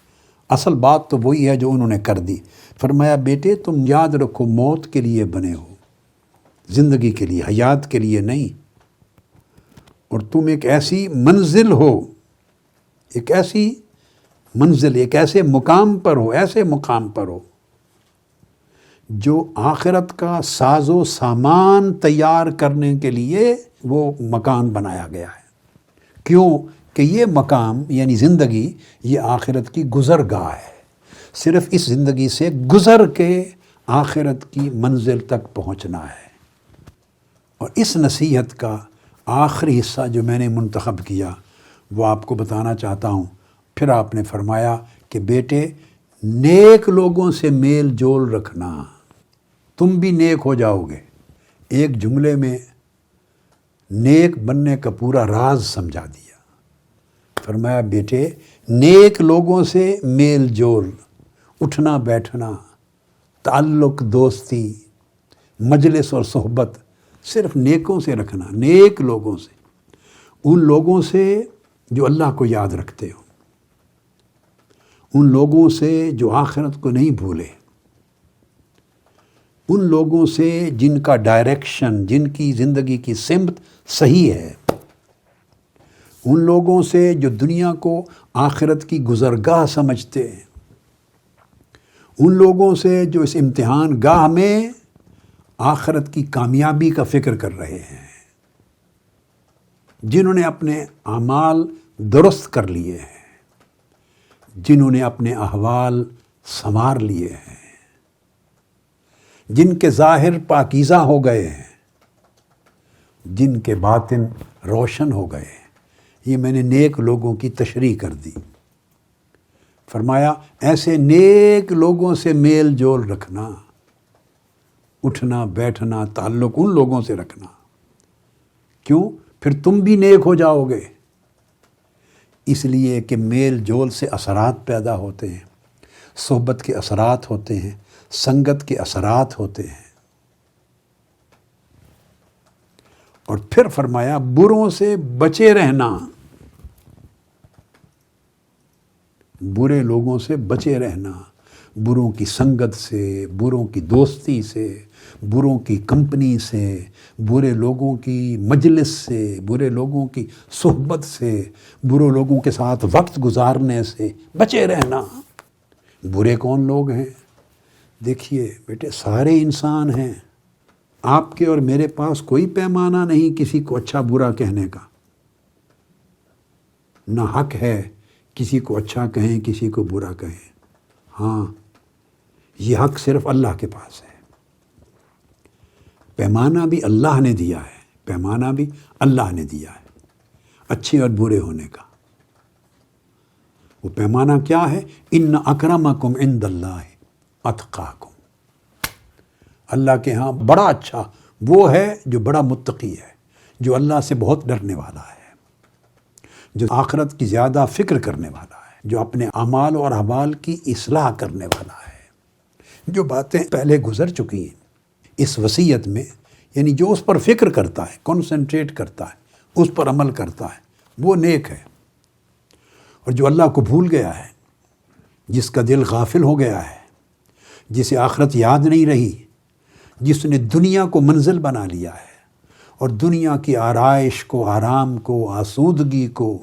اصل بات تو وہی ہے جو انہوں نے کر دی۔ فرمایا بیٹے تم یاد رکھو موت کے لیے بنے ہو، زندگی کے لیے، حیات کے لیے نہیں۔ اور تم ایک ایسی منزل ہو، ایک ایسی منزل، ایک ایسے مقام پر ہو، ایسے مقام پر ہو جو آخرت کا ساز و سامان تیار کرنے کے لیے وہ مکان بنایا گیا ہے۔ کیوں کہ یہ مقام یعنی زندگی یہ آخرت کی گزرگاہ ہے، صرف اس زندگی سے گزر کے آخرت کی منزل تک پہنچنا ہے۔ اور اس نصیحت کا آخری حصہ جو میں نے منتخب کیا وہ آپ کو بتانا چاہتا ہوں۔ پھر آپ نے فرمایا کہ بیٹے نیک لوگوں سے میل جول رکھنا، تم بھی نیک ہو جاؤ گے۔ ایک جملے میں نیک بننے کا پورا راز سمجھا دیا۔ فرمایا بیٹے نیک لوگوں سے میل جول، اٹھنا بیٹھنا، تعلق، دوستی، مجلس اور صحبت صرف نیکوں سے رکھنا، نیک لوگوں سے، ان لوگوں سے جو اللہ کو یاد رکھتے ہو، ان لوگوں سے جو آخرت کو نہیں بھولے، ان لوگوں سے جن کا ڈائریکشن، جن کی زندگی کی سمت صحیح ہے، ان لوگوں سے جو دنیا کو آخرت کی گزرگاہ سمجھتے ہیں، ان لوگوں سے جو اس امتحان گاہ میں آخرت کی کامیابی کا فکر کر رہے ہیں۔ جنہوں نے اپنے اعمال درست کر لیے ہیں، جنہوں نے اپنے احوال سنوار لیے ہیں، جن کے ظاہر پاکیزہ ہو گئے ہیں، جن کے باطن روشن ہو گئے ہیں۔ یہ میں نے نیک لوگوں کی تشریح کر دی۔ فرمایا ایسے نیک لوگوں سے میل جول رکھنا، اٹھنا بیٹھنا تعلق ان لوگوں سے رکھنا۔ کیوں؟ پھر تم بھی نیک ہو جاؤ گے۔ اس لیے کہ میل جول سے اثرات پیدا ہوتے ہیں، صحبت کے اثرات ہوتے ہیں، سنگت کے اثرات ہوتے ہیں۔ اور پھر فرمایا بروں سے بچے رہنا، برے لوگوں سے بچے رہنا، بروں کی سنگت سے، بروں کی دوستی سے، بروں کی کمپنی سے، برے لوگوں کی مجلس سے، برے لوگوں کی صحبت سے، برے لوگوں کے ساتھ وقت گزارنے سے بچے رہنا۔ برے کون لوگ ہیں؟ دیکھیے بیٹے، سارے انسان ہیں۔ آپ کے اور میرے پاس کوئی پیمانہ نہیں کسی کو اچھا برا کہنے کا۔ نہ حق ہے کسی کو اچھا کہیں کسی کو برا کہیں۔ ہاں، یہ حق صرف اللہ کے پاس ہے۔ پیمانہ بھی اللہ نے دیا ہے، پیمانہ بھی اللہ نے دیا ہے اچھے اور برے ہونے کا۔ وہ پیمانہ کیا ہے؟ ان اکرمکم عند اللہ اتقاکم۔ اللہ کے ہاں بڑا اچھا وہ ہے جو بڑا متقی ہے، جو اللہ سے بہت ڈرنے والا ہے، جو آخرت کی زیادہ فکر کرنے والا ہے، جو اپنے اعمال اور احوال کی اصلاح کرنے والا ہے۔ جو باتیں پہلے گزر چکی ہیں اس وصیت میں، یعنی جو اس پر فکر کرتا ہے، کنسنٹریٹ کرتا ہے، اس پر عمل کرتا ہے، وہ نیک ہے۔ اور جو اللہ کو بھول گیا ہے، جس کا دل غافل ہو گیا ہے، جسے آخرت یاد نہیں رہی، جس نے دنیا کو منزل بنا لیا ہے اور دنیا کی آرائش کو، آرام کو، آسودگی کو،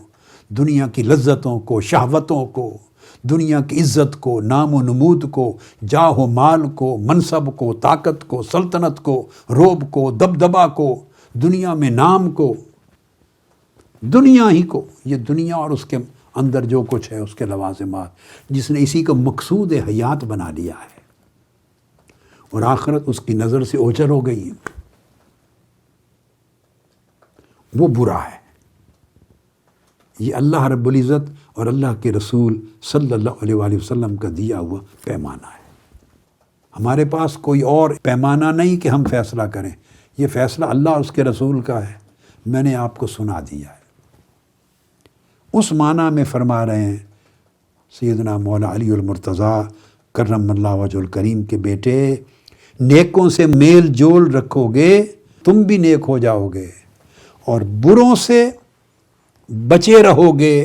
دنیا کی لذتوں کو، شہوتوں کو، دنیا کی عزت کو، نام و نمود کو، جاہ و مال کو، منصب کو، طاقت کو، سلطنت کو، روب کو، دبدبا کو، دنیا میں نام کو، دنیا ہی کو، یہ دنیا اور اس کے اندر جو کچھ ہے اس کے لوازمات، جس نے اسی کو مقصود حیات بنا لیا ہے، اور آخرت اس کی نظر سے اوجھل ہو گئی ہے، وہ برا ہے۔ یہ اللہ رب العزت اور اللہ کے رسول صلی اللہ علیہ وآلہ وسلم کا دیا ہوا پیمانہ ہے۔ ہمارے پاس کوئی اور پیمانہ نہیں کہ ہم فیصلہ کریں، یہ فیصلہ اللہ اور اس کے رسول کا ہے، میں نے آپ کو سنا دیا ہے۔ اس معنی میں فرما رہے ہیں سیدنا مولا علی المرتضیٰ کرم اللہ وجہ الکریم کے بیٹے، نیکوں سے میل جول رکھو گے تم بھی نیک ہو جاؤ گے، اور بروں سے بچے رہو گے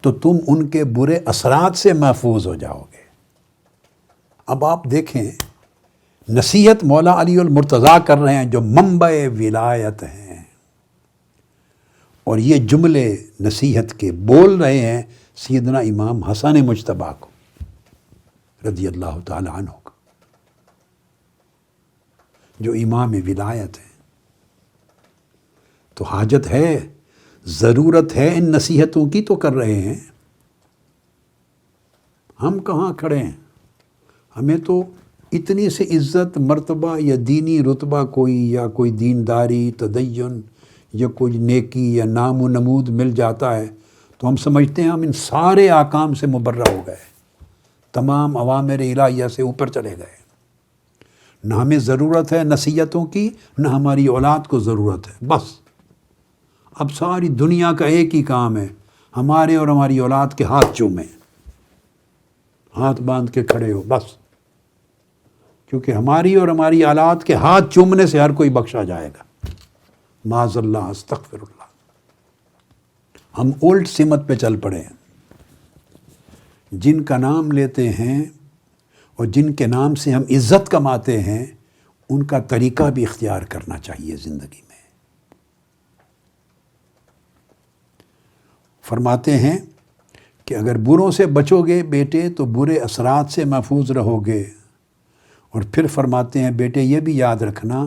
تو تم ان کے برے اثرات سے محفوظ ہو جاؤ گے۔ اب آپ دیکھیں، نصیحت مولا علی المرتضیٰ کر رہے ہیں جو منبع ولایت ہیں، اور یہ جملے نصیحت کے بول رہے ہیں سیدنا امام حسن مجتبیٰ کو رضی اللہ تعالی عنہ کو، جو امام ولایت ہیں۔ تو حاجت ہے، ضرورت ہے ان نصیحتوں کی تو کر رہے ہیں۔ ہم کہاں کھڑے ہیں؟ ہمیں تو اتنی سی عزت مرتبہ یا دینی رتبہ کوئی، یا کوئی دینداری، تدین، یا کوئی نیکی یا نام و نمود مل جاتا ہے تو ہم سمجھتے ہیں ہم ان سارے احکام سے مبرہ ہو گئے، تمام اوامر الہیہ سے اوپر چلے گئے۔ نہ ہمیں ضرورت ہے نصیحتوں کی، نہ ہماری اولاد کو ضرورت ہے۔ بس اب ساری دنیا کا ایک ہی کام ہے، ہمارے اور ہماری اولاد کے ہاتھ چومیں، ہاتھ باندھ کے کھڑے ہو بس، کیونکہ ہماری اور ہماری اولاد کے ہاتھ چومنے سے ہر کوئی بخشا جائے گا۔ معاذ اللہ، استغفر اللہ۔ ہم الٹ سمت پہ چل پڑے ہیں۔ جن کا نام لیتے ہیں اور جن کے نام سے ہم عزت کماتے ہیں، ان کا طریقہ بھی اختیار کرنا چاہیے زندگی میں۔ فرماتے ہیں کہ اگر بروں سے بچو گے بیٹے تو برے اثرات سے محفوظ رہو گے، اور پھر فرماتے ہیں بیٹے یہ بھی یاد رکھنا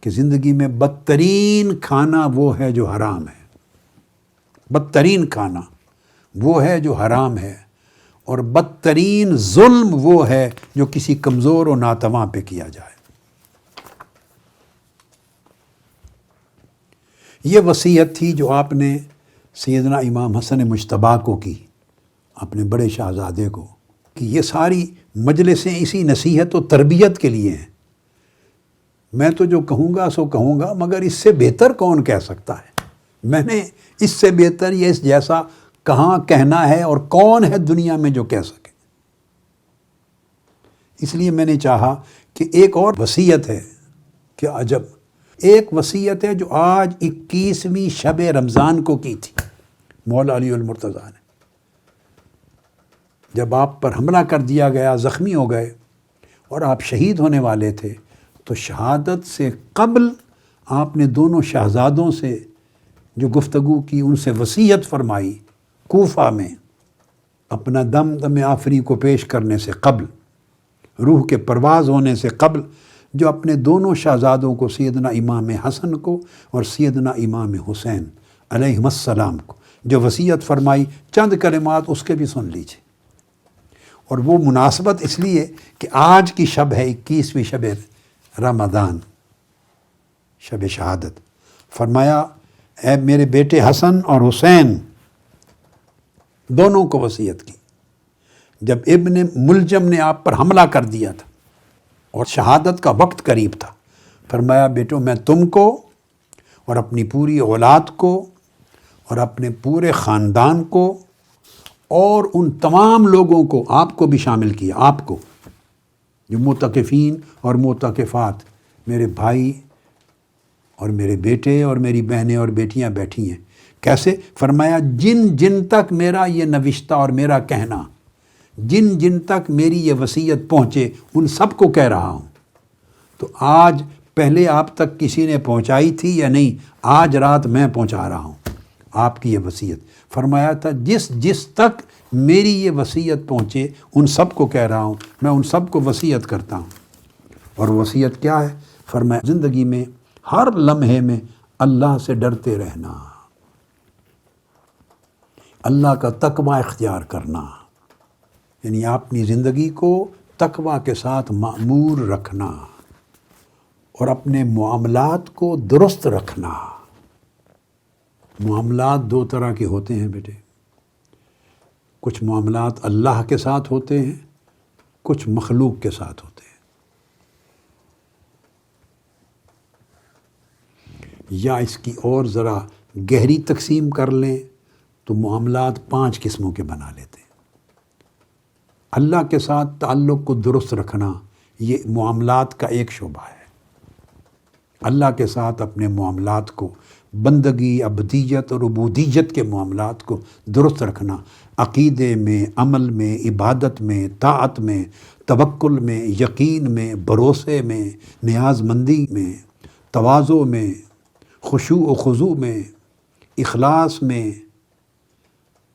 کہ زندگی میں بدترین کھانا وہ ہے جو حرام ہے۔ بدترین کھانا وہ ہے جو حرام ہے، اور بدترین ظلم وہ ہے جو کسی کمزور و ناتواں پہ کیا جائے۔ یہ وصیت تھی جو آپ نے سیدنا امام حسن مجتبیٰ کو کی، اپنے بڑے شہزادے کو، کہ یہ ساری مجلسیں اسی نصیحت و تربیت کے لیے ہیں۔ میں تو جو کہوں گا سو کہوں گا، مگر اس سے بہتر کون کہہ سکتا ہے؟ میں نے اس سے بہتر یا اس جیسا کہاں کہنا ہے، اور کون ہے دنیا میں جو کہہ سکے؟ اس لیے میں نے چاہا کہ ایک اور وصیت ہے، کہ عجب، ایک وصیت ہے جو آج 21ویں شب رمضان کو کی تھی مولا علی المرتضیٰ نے، جب آپ پر حملہ کر دیا گیا، زخمی ہو گئے اور آپ شہید ہونے والے تھے، تو شہادت سے قبل آپ نے دونوں شہزادوں سے جو گفتگو کی، ان سے وصیت فرمائی کوفہ میں، اپنا دم آفری کو پیش کرنے سے قبل، روح کے پرواز ہونے سے قبل، جو اپنے دونوں شہزادوں کو، سیدنا امام حسن کو اور سیدنا امام حسین علیہم السلام کو جو وصیت فرمائی، چند کلمات اس کے بھی سن لیجیے۔ اور وہ مناسبت اس لیے کہ آج کی شب ہے 21ویں شب رمضان، شب شہادت۔ فرمایا، اے میرے بیٹے حسن اور حسین، دونوں کو وصیت کی، جب ابن ملجم نے آپ پر حملہ کر دیا تھا اور شہادت کا وقت قریب تھا، فرمایا بیٹو، میں تم کو اور اپنی پوری اولاد کو اور اپنے پورے خاندان کو اور ان تمام لوگوں کو، آپ کو بھی شامل کیا، آپ کو جو معتکفین اور معتکفات، میرے بھائی اور میرے بیٹے اور میری بہنیں اور بیٹیاں بیٹھی ہیں، کیسے؟ فرمایا، جن جن تک میرا یہ نوشتہ اور میرا کہنا، جن جن تک میری یہ وصیت پہنچے، ان سب کو کہہ رہا ہوں۔ تو آج پہلے آپ تک کسی نے پہنچائی تھی یا نہیں؟ آج رات میں پہنچا رہا ہوں آپ کی یہ وصیت۔ فرمایا تھا، جس جس تک میری یہ وصیت پہنچے ان سب کو کہہ رہا ہوں، میں ان سب کو وصیت کرتا ہوں۔ اور وصیت کیا ہے؟ فرمایا، زندگی میں ہر لمحے میں اللہ سے ڈرتے رہنا، اللہ کا تقوی اختیار کرنا، یعنی اپنی زندگی کو تقوی کے ساتھ معمور رکھنا، اور اپنے معاملات کو درست رکھنا۔ معاملات دو طرح کے ہوتے ہیں بیٹے، کچھ معاملات اللہ کے ساتھ ہوتے ہیں، کچھ مخلوق کے ساتھ ہوتے ہیں۔ یا اس کی اور ذرا گہری تقسیم کر لیں تو معاملات 5 قسموں کے بنا لیتے ہیں۔ اللہ کے ساتھ تعلق کو درست رکھنا، یہ معاملات کا ایک شعبہ ہے۔ اللہ کے ساتھ اپنے معاملات کو، بندگی، عبدیت اور عبودیت کے معاملات کو درست رکھنا، عقیدے میں، عمل میں، عبادت میں، طاعت میں، توکل میں، یقین میں، بھروسے میں، نیاز مندی میں، تواضع میں، خشوع و خضوع میں، اخلاص میں،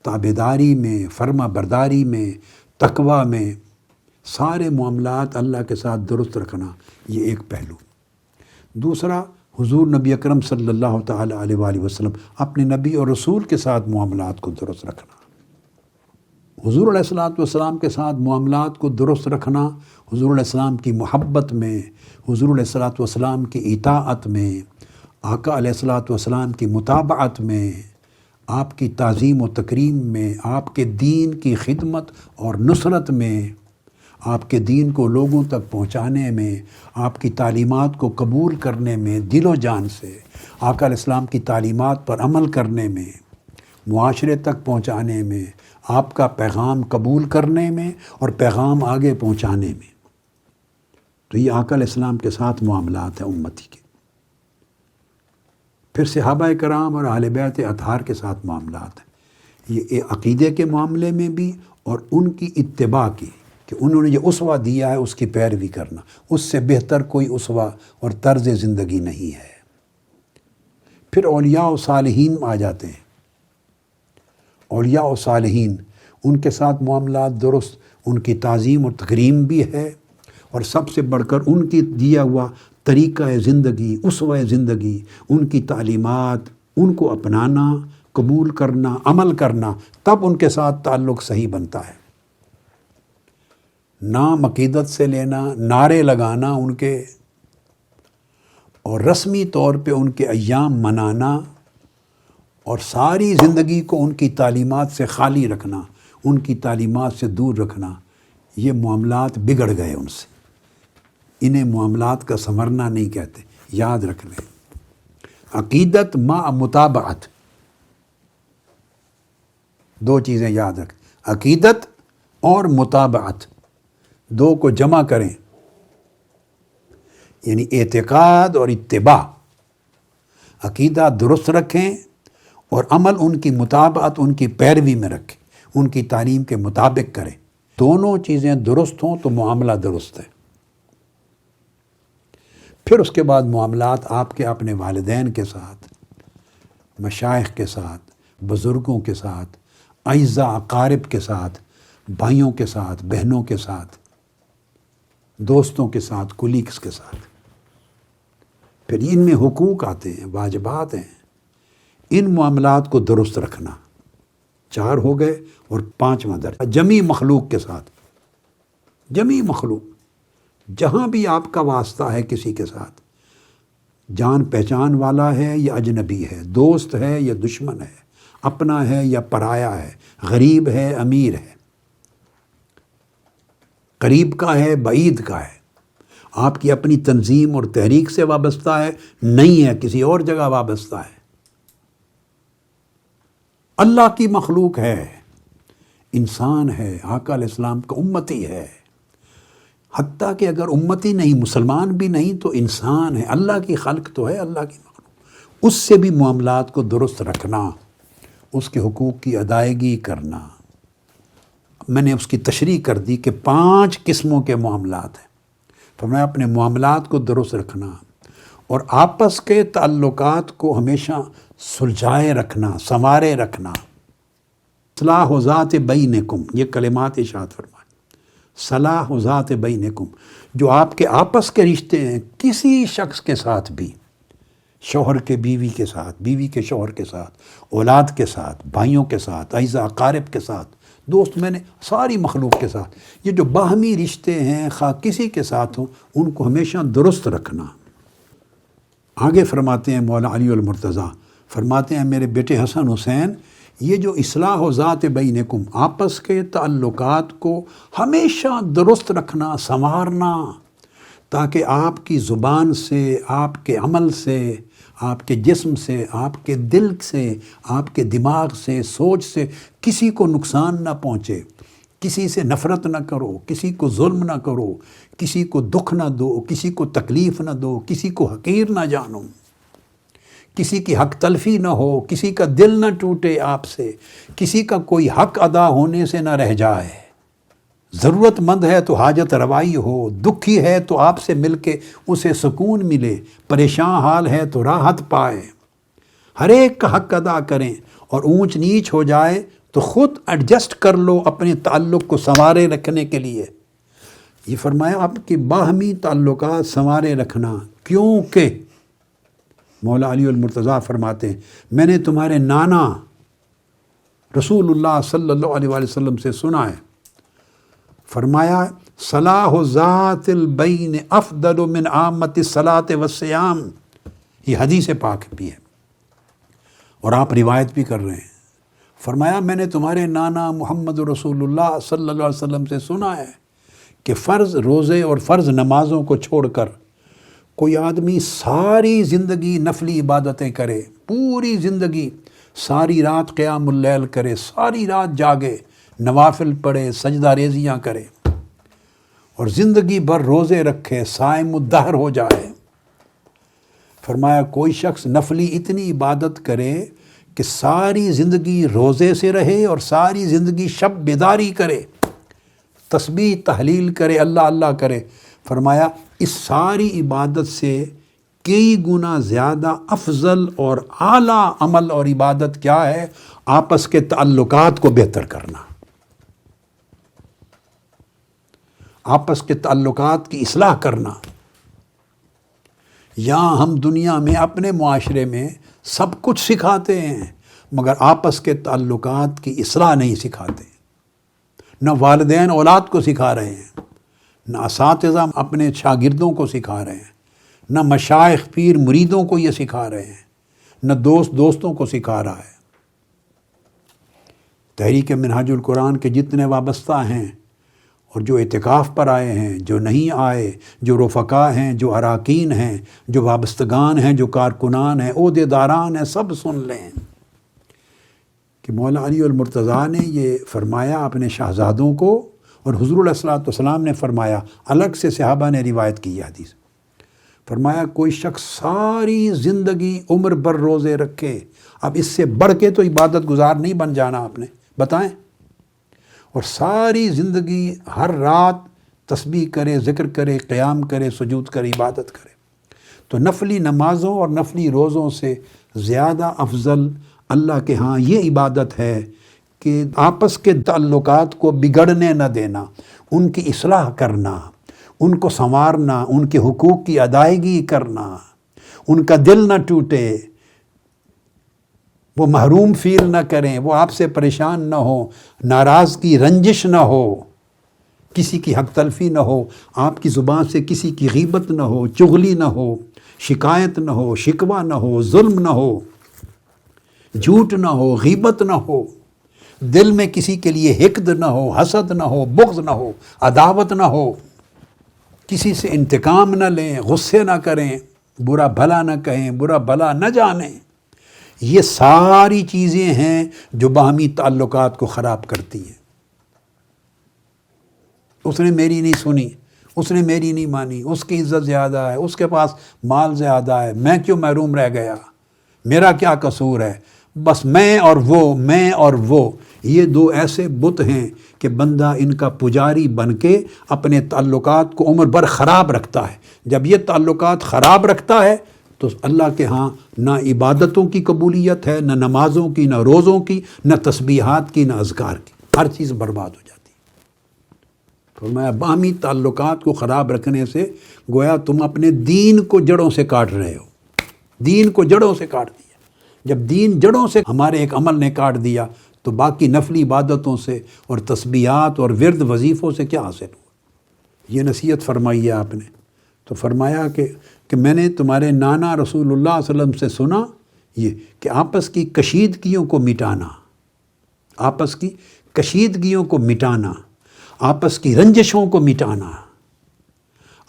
تابعداری میں، فرما برداری میں، تقوی میں، سارے معاملات اللہ کے ساتھ درست رکھنا، یہ ایک پہلو۔ دوسرا، حضور نبی اکرم صلی اللہ تعالیٰ علیہ وآلہ وسلم، اپنے نبی اور رسول کے ساتھ معاملات کو درست رکھنا۔ حضور علیہ الصلوۃ والسلام کے ساتھ معاملات کو درست رکھنا، حضور علیہ السلام کی محبت میں، حضور علیہ الصلوۃ والسلام کی اطاعت میں، آقا علیہ الصلوۃ والسلام کی متابعت میں، آپ کی تعظیم و تکریم میں، آپ کے دین کی خدمت اور نصرت میں، آپ کے دین کو لوگوں تک پہنچانے میں، آپ کی تعلیمات کو قبول کرنے میں، دل و جان سے آقا علیہ السلام کی تعلیمات پر عمل کرنے میں، معاشرے تک پہنچانے میں، آپ کا پیغام قبول کرنے میں اور پیغام آگے پہنچانے میں۔ تو یہ آقا علیہ السلام کے ساتھ معاملات ہیں امتی کے۔ پھر صحابہ کرام اور اہل بیت اطہار کے ساتھ معاملات ہیں، یہ عقیدے کے معاملے میں بھی اور ان کی اتباع کی، کہ انہوں نے جو اسوہ دیا ہے اس کی پیروی کرنا، اس سے بہتر کوئی اسوہ اور طرز زندگی نہیں ہے۔ پھر اولیاء و صالحین آ جاتے ہیں۔ اولیاء و صالحین، ان کے ساتھ معاملات درست، ان کی تعظیم و تکریم بھی ہے، اور سب سے بڑھ کر ان کی دیا ہوا طریقہ زندگی، اسوہ زندگی، ان کی تعلیمات، ان کو اپنانا، قبول کرنا، عمل کرنا، تب ان کے ساتھ تعلق صحیح بنتا ہے۔ نام عقیدت سے لینا، نعرے لگانا ان کے، اور رسمی طور پہ ان کے ایام منانا، اور ساری زندگی کو ان کی تعلیمات سے خالی رکھنا، ان کی تعلیمات سے دور رکھنا، یہ معاملات بگڑ گئے ان سے۔ انہیں معاملات کا سنورنا نہیں کہتے، یاد رکھ لیں۔ عقیدت مع متابعت، دو چیزیں یاد رکھ، عقیدت اور متابعت، دو کو جمع کریں، یعنی اعتقاد اور اتباع۔ عقیدہ درست رکھیں اور عمل ان کی مطابعت، ان کی پیروی میں رکھیں، ان کی تعلیم کے مطابق کریں۔ دونوں چیزیں درست ہوں تو معاملہ درست ہے۔ پھر اس کے بعد معاملات آپ کے اپنے والدین کے ساتھ، مشائخ کے ساتھ، بزرگوں کے ساتھ، اعزاء اقارب کے ساتھ، بھائیوں کے ساتھ، بہنوں کے ساتھ، دوستوں کے ساتھ، کولیگس کے ساتھ۔ پھر ان میں حقوق آتے ہیں، واجبات ہیں، ان معاملات کو درست رکھنا۔ 4 ہو گئے، اور 5واں درجہ جمی مخلوق کے ساتھ۔ جمی مخلوق، جہاں بھی آپ کا واسطہ ہے کسی کے ساتھ، جان پہچان والا ہے یا اجنبی ہے، دوست ہے یا دشمن ہے، اپنا ہے یا پرایا ہے، غریب ہے، امیر ہے، قریب کا ہے، بعید کا ہے، آپ کی اپنی تنظیم اور تحریک سے وابستہ ہے، نہیں ہے، کسی اور جگہ وابستہ ہے، اللہ کی مخلوق ہے، انسان ہے، آقا علیہ السلام کا امتی ہے، حتیٰ کہ اگر امتی نہیں، مسلمان بھی نہیں تو انسان ہے، اللہ کی خلق تو ہے، اللہ کی مخلوق، اس سے بھی معاملات کو درست رکھنا، اس کے حقوق کی ادائیگی کرنا۔ میں نے اس کی تشریح کر دی کہ 5 قسموں کے معاملات ہیں۔ فرمایا اپنے معاملات کو درست رکھنا اور آپس کے تعلقات کو ہمیشہ سلجھائے رکھنا، سنوارے رکھنا۔ صلاح ذات بینکم، یہ کلمات ارشاد فرمائے، صلاح ذات بینکم، جو آپ کے آپس کے رشتے ہیں، کسی شخص کے ساتھ بھی، شوہر کے بیوی کے ساتھ، بیوی کے شوہر کے ساتھ، اولاد کے ساتھ، بھائیوں کے ساتھ، اعزاء اقارب کے ساتھ، دوست، میں نے ساری مخلوق کے ساتھ، یہ جو باہمی رشتے ہیں خواہ کسی کے ساتھ ہوں، ان کو ہمیشہ درست رکھنا۔ آگے فرماتے ہیں مولا علی المرتضیٰ، فرماتے ہیں میرے بیٹے حسن حسین، یہ جو اصلاح و ذات بینکم، آپس کے تعلقات کو ہمیشہ درست رکھنا، سنوارنا، تاکہ آپ کی زبان سے، آپ کے عمل سے، آپ کے جسم سے، آپ کے دل سے، آپ کے دماغ سے، سوچ سے کسی کو نقصان نہ پہنچے، کسی سے نفرت نہ کرو، کسی کو ظلم نہ کرو، کسی کو دکھ نہ دو، کسی کو تکلیف نہ دو، کسی کو حقیر نہ جانو، کسی کی حق تلفی نہ ہو، کسی کا دل نہ ٹوٹے آپ سے، کسی کا کوئی حق ادا ہونے سے نہ رہ جائے، ضرورت مند ہے تو حاجت روائی ہو، دکھی ہے تو آپ سے مل کے اسے سکون ملے، پریشان حال ہے تو راحت پائے، ہر ایک کا حق ادا کریں، اور اونچ نیچ ہو جائے تو خود ایڈجسٹ کر لو اپنے تعلق کو سنوارے رکھنے کے لیے۔ یہ فرمایا آپ کے باہمی تعلقات سنوارے رکھنا، کیونکہ مولا علی المرتضیٰ فرماتے ہیں میں نے تمہارے نانا رسول اللہ صلی اللہ علیہ وآلہ وسلم سے سنا ہے، فرمایا صلاح ذات البین افضل من عامت الصلاۃ والصیام، یہ حدیث پاک بھی ہے اور آپ روایت بھی کر رہے ہیں۔ فرمایا میں نے تمہارے نانا محمد رسول اللہ صلی اللہ علیہ وسلم سے سنا ہے کہ فرض روزے اور فرض نمازوں کو چھوڑ کر کوئی آدمی ساری زندگی نفلی عبادتیں کرے، پوری زندگی ساری رات قیام اللیل کرے، ساری رات جاگے، نوافل پڑھے، سجدہ ریزیاں کرے، اور زندگی بھر روزے رکھے، صائم الدہر ہو جائے۔ فرمایا کوئی شخص نفلی اتنی عبادت کرے کہ ساری زندگی روزے سے رہے اور ساری زندگی شب بیداری کرے، تسبیح تحلیل کرے، اللہ اللہ کرے، فرمایا اس ساری عبادت سے کئی گنا زیادہ افضل اور اعلیٰ عمل اور عبادت کیا ہے؟ آپس کے تعلقات کو بہتر کرنا، آپس کے تعلقات کی اصلاح کرنا۔ یہاں ہم دنیا میں اپنے معاشرے میں سب کچھ سکھاتے ہیں، مگر آپس کے تعلقات کی اصلاح نہیں سکھاتے۔ نہ والدین اولاد کو سکھا رہے ہیں، نہ اساتذہ اپنے شاگردوں کو سکھا رہے ہیں، نہ مشائخ پیر مریدوں کو یہ سکھا رہے ہیں، نہ دوست دوستوں کو سکھا رہا ہے۔ تحریک منہاج القرآن کے جتنے وابستہ ہیں اور جو اعتکاف پر آئے ہیں، جو نہیں آئے، جو رفقا ہیں، جو اراکین ہیں، جو وابستگان ہیں، جو کارکنان ہیں، عہدے داران ہیں، سب سن لیں کہ مولا علی المرتضیٰ نے یہ فرمایا اپنے شہزادوں کو، اور حضور علیہ الصلوۃ والسلام نے فرمایا، الگ سے صحابہ نے روایت کی یہ حدیث، فرمایا کوئی شخص ساری زندگی عمر بھر روزے رکھے، اب اس سے بڑھ کے تو عبادت گزار نہیں بن جانا آپ نے، بتائیں، اور ساری زندگی ہر رات تسبیح کرے، ذکر کرے، قیام کرے، سجود کرے، عبادت کرے، تو نفلی نمازوں اور نفلی روزوں سے زیادہ افضل اللہ کے ہاں یہ عبادت ہے کہ آپس کے تعلقات کو بگڑنے نہ دینا، ان کی اصلاح کرنا، ان کو سنوارنا، ان کے حقوق کی ادائیگی کرنا، ان کا دل نہ ٹوٹے، وہ محروم فیل نہ کریں، وہ آپ سے پریشان نہ ہو، ناراضگی رنجش نہ ہو، کسی کی حق تلفی نہ ہو، آپ کی زبان سے کسی کی غیبت نہ ہو، چغلی نہ ہو، شکایت نہ ہو، شکوہ نہ ہو، ظلم نہ ہو، جھوٹ نہ ہو، غیبت نہ ہو، دل میں کسی کے لیے حقد نہ ہو، حسد نہ ہو، بغض نہ ہو، عداوت نہ ہو، کسی سے انتقام نہ لیں، غصے نہ کریں، برا بھلا نہ کہیں، برا بھلا نہ جانیں۔ یہ ساری چیزیں ہیں جو باہمی تعلقات کو خراب کرتی ہیں۔ اس نے میری نہیں سنی، اس نے میری نہیں مانی، اس کی عزت زیادہ ہے، اس کے پاس مال زیادہ ہے، میں کیوں محروم رہ گیا، میرا کیا قصور ہے، بس میں اور وہ یہ دو ایسے بت ہیں کہ بندہ ان کا پجاری بن کے اپنے تعلقات کو عمر بھر خراب رکھتا ہے۔ جب یہ تعلقات خراب رکھتا ہے تو اللہ کے ہاں نہ عبادتوں کی قبولیت ہے، نہ نمازوں کی، نہ روزوں کی، نہ تسبیحات کی، نہ اذکار کی، ہر چیز برباد ہو جاتی ہے۔ فرمایا باہمی تعلقات کو خراب رکھنے سے گویا تم اپنے دین کو جڑوں سے کاٹ رہے ہو، دین کو جڑوں سے کاٹ دیا۔ جب دین جڑوں سے ہمارے ایک عمل نے کاٹ دیا تو باقی نفلی عبادتوں سے اور تسبیحات اور ورد وظیفوں سے کیا حاصل ہوا؟ یہ نصیحت فرمائی ہے آپ نے، تو فرمایا کہ میں نے تمہارے نانا رسول اللہ صلی اللہ علیہ وسلم سے سنا یہ کہ آپس کی کشیدگیوں کو مٹانا، آپس کی کشیدگیوں کو مٹانا، آپس کی رنجشوں کو مٹانا،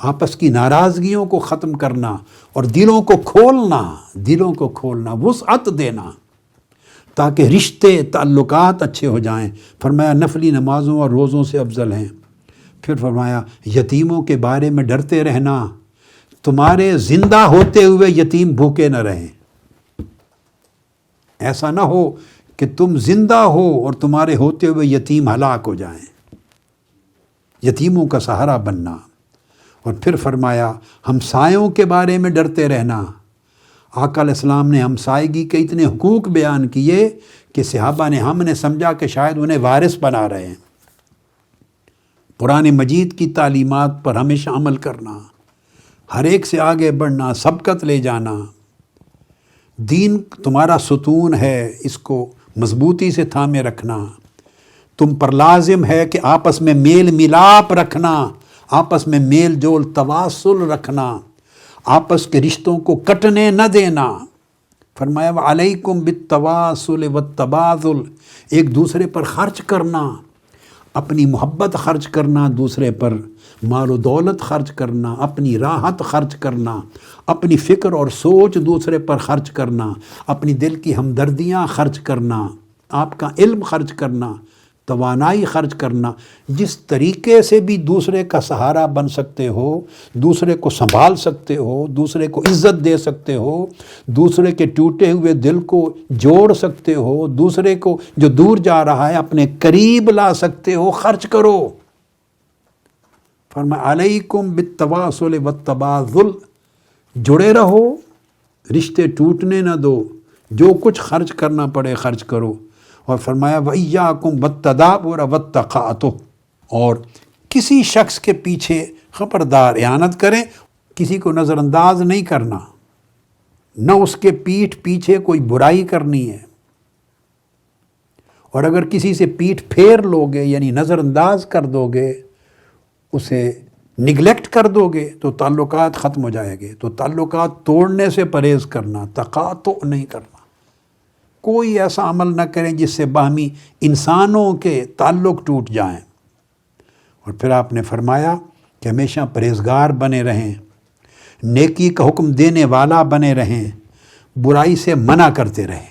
آپس کی ناراضگیوں کو ختم کرنا اور دلوں کو کھولنا، وسعت دینا تاکہ رشتے تعلقات اچھے ہو جائیں۔ فرمایا نفلی نمازوں اور روزوں سے افضل ہیں۔ پھر فرمایا یتیموں کے بارے میں ڈرتے رہنا، تمہارے زندہ ہوتے ہوئے یتیم بھوکے نہ رہیں، ایسا نہ ہو کہ تم زندہ ہو اور تمہارے ہوتے ہوئے یتیم ہلاک ہو جائیں، یتیموں کا سہارا بننا۔ اور پھر فرمایا ہمسایوں کے بارے میں ڈرتے رہنا۔ آقا علیہ السلام نے ہمسائیگی کے اتنے حقوق بیان کیے کہ صحابہ نے ہم نے سمجھا کہ شاید انہیں وارث بنا رہے ہیں۔ قرآن مجید کی تعلیمات پر ہمیشہ عمل کرنا، ہر ایک سے آگے بڑھنا، سبقت لے جانا۔ دین تمہارا ستون ہے، اس کو مضبوطی سے تھامے رکھنا۔ تم پر لازم ہے کہ آپس میں میل ملاپ رکھنا، آپس میں میل جول تواصل رکھنا، آپس کے رشتوں کو کٹنے نہ دینا۔ فرمایا وعلیکم بالتواصل والتبادل، ایک دوسرے پر خرچ کرنا، اپنی محبت خرچ کرنا، دوسرے پر مال و دولت خرچ کرنا، اپنی راحت خرچ کرنا، اپنی فکر اور سوچ دوسرے پر خرچ کرنا، اپنی دل کی ہمدردیاں خرچ کرنا، آپ کا علم خرچ کرنا، توانائی خرچ کرنا۔ جس طریقے سے بھی دوسرے کا سہارا بن سکتے ہو، دوسرے کو سنبھال سکتے ہو، دوسرے کو عزت دے سکتے ہو، دوسرے کے ٹوٹے ہوئے دل کو جوڑ سکتے ہو، دوسرے کو جو دور جا رہا ہے اپنے قریب لا سکتے ہو، خرچ کرو۔ فرمایا علیکم بالتواصل والتبادل، جڑے رہو، رشتے ٹوٹنے نہ دو، جو کچھ خرچ کرنا پڑے خرچ کرو۔ اور فرمایا وَإِيَّاكُمْ وَالتَّدَابُرَ وَالتَّقَاطُعَ، اور کسی شخص کے پیچھے خبردار اعانت کریں، کسی کو نظر انداز نہیں کرنا، نہ اس کے پیٹھ پیچھے کوئی برائی کرنی ہے، اور اگر کسی سے پیٹھ پھیر لوگے یعنی نظر انداز کر دو گے، اسے نگلیکٹ کر دو گے تو تعلقات ختم ہو جائیں گے۔ تو تعلقات توڑنے سے پرہیز کرنا، تقاطع نہیں کرنا۔ کوئی ایسا عمل نہ کریں جس سے باہمی انسانوں کے تعلق ٹوٹ جائیں۔ اور پھر آپ نے فرمایا کہ ہمیشہ پرہیزگار بنے رہیں، نیکی کا حکم دینے والا بنے رہیں، برائی سے منع کرتے رہیں۔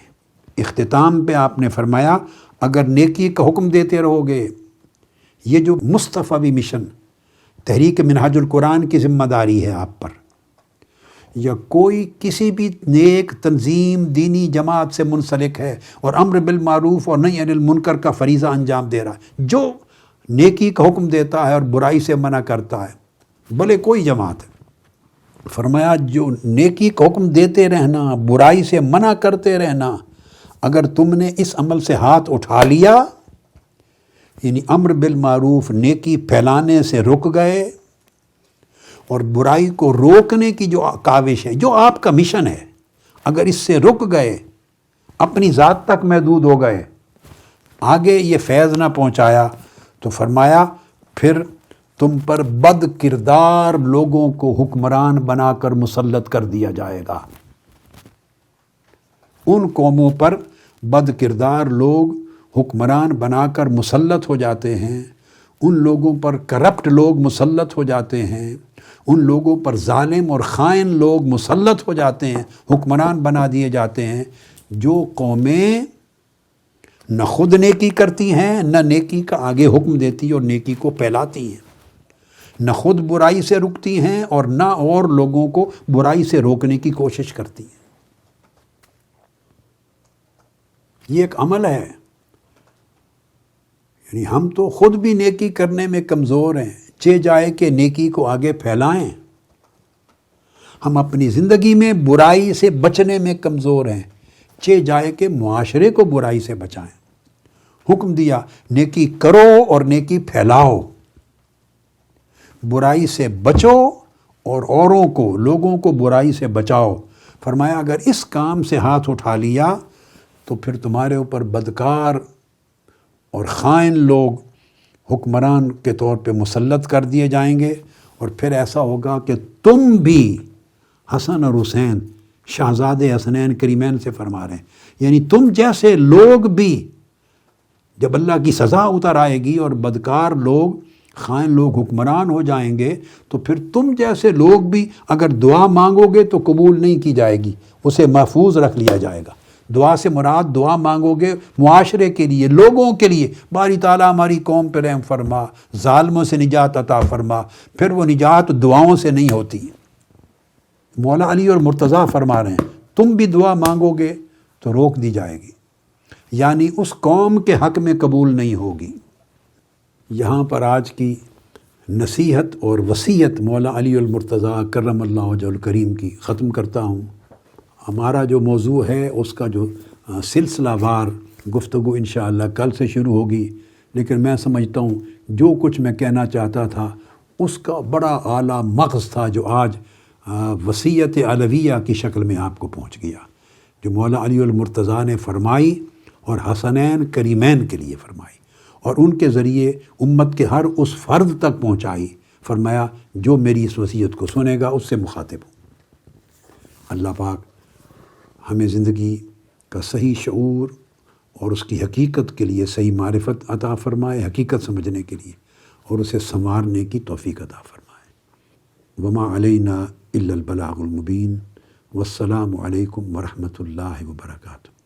اختتام پہ آپ نے فرمایا اگر نیکی کا حکم دیتے رہو گے، یہ جو مصطفی مشن تحریک منہاج القرآن کی ذمہ داری ہے آپ پر، یا کوئی کسی بھی نیک تنظیم دینی جماعت سے منسلک ہے اور امر بالمعروف اور نہی عن المنکر کا فریضہ انجام دے رہا ہے، جو نیکی کا حکم دیتا ہے اور برائی سے منع کرتا ہے، بھلے کوئی جماعت ہے، فرمایا جو نیکی کا حکم دیتے رہنا، برائی سے منع کرتے رہنا، اگر تم نے اس عمل سے ہاتھ اٹھا لیا، یعنی امر بالمعروف نیکی پھیلانے سے رک گئے اور برائی کو روکنے کی جو کاوش ہے، جو آپ کا مشن ہے، اگر اس سے رک گئے، اپنی ذات تک محدود ہو گئے، آگے یہ فیض نہ پہنچایا، تو فرمایا پھر تم پر بد کردار لوگوں کو حکمران بنا کر مسلط کر دیا جائے گا۔ ان قوموں پر بد کردار لوگ حکمران بنا کر مسلط ہو جاتے ہیں، ان لوگوں پر کرپٹ لوگ مسلط ہو جاتے ہیں، ان لوگوں پر ظالم اور خائن لوگ مسلط ہو جاتے ہیں، حکمران بنا دیے جاتے ہیں، جو قومیں نہ خود نیکی کرتی ہیں، نہ نیکی کا آگے حکم دیتی اور نیکی کو پھیلاتی ہیں، نہ خود برائی سے رکتی ہیں اور نہ اور لوگوں کو برائی سے روکنے کی کوشش کرتی ہیں۔ یہ ایک عمل ہے، یعنی ہم تو خود بھی نیکی کرنے میں کمزور ہیں، چہ جائے کہ نیکی کو آگے پھیلائیں۔ ہم اپنی زندگی میں برائی سے بچنے میں کمزور ہیں، چہ جائے کہ معاشرے کو برائی سے بچائیں۔ حکم دیا نیکی کرو اور نیکی پھیلاؤ، برائی سے بچو اور اوروں کو، لوگوں کو برائی سے بچاؤ۔ فرمایا اگر اس کام سے ہاتھ اٹھا لیا تو پھر تمہارے اوپر بدکار اور خائن لوگ حکمران کے طور پہ مسلط کر دیے جائیں گے، اور پھر ایسا ہوگا کہ تم بھی، حسن اور حسین شہزادے حسنین کریمین سے فرما رہے ہیں، یعنی تم جیسے لوگ بھی جب اللہ کی سزا اتر آئے گی اور بدکار لوگ، خائن لوگ حکمران ہو جائیں گے، تو پھر تم جیسے لوگ بھی اگر دعا مانگو گے تو قبول نہیں کی جائے گی، اسے محفوظ رکھ لیا جائے گا۔ دعا سے مراد دعا مانگو گے معاشرے کے لیے، لوگوں کے لیے، باری تعالیٰ ہماری قوم پہ رحم فرما، ظالموں سے نجات عطا فرما، پھر وہ نجات دعاؤں سے نہیں ہوتی۔ مولا علی اور مرتضیٰ فرما رہے ہیں تم بھی دعا مانگو گے تو روک دی جائے گی، یعنی اس قوم کے حق میں قبول نہیں ہوگی۔ یہاں پر آج کی نصیحت اور وصیت مولا علی المرتضیٰ کرم اللہ وجہ الکریم کی ختم کرتا ہوں۔ ہمارا جو موضوع ہے اس کا جو سلسلہ وار گفتگو انشاءاللہ کل سے شروع ہوگی، لیکن میں سمجھتا ہوں جو کچھ میں کہنا چاہتا تھا اس کا بڑا اعلیٰ مغز تھا جو آج وصیت علویہ کی شکل میں آپ کو پہنچ گیا، جو مولا علی المرتضیٰ نے فرمائی اور حسنین کریمین کے لیے فرمائی، اور ان کے ذریعے امت کے ہر اس فرد تک پہنچائی۔ فرمایا جو میری اس وصیت کو سنے گا اس سے مخاطب ہوں۔ اللہ پاک ہمیں زندگی کا صحیح شعور اور اس کی حقیقت کے لیے صحیح معرفت عطا فرمائے، حقیقت سمجھنے کے لیے، اور اسے سنوارنے کی توفیق عطا فرمائے۔ وما علینا الا البلاغ المبین، والسلام علیکم ورحمۃ اللہ وبرکاتہ۔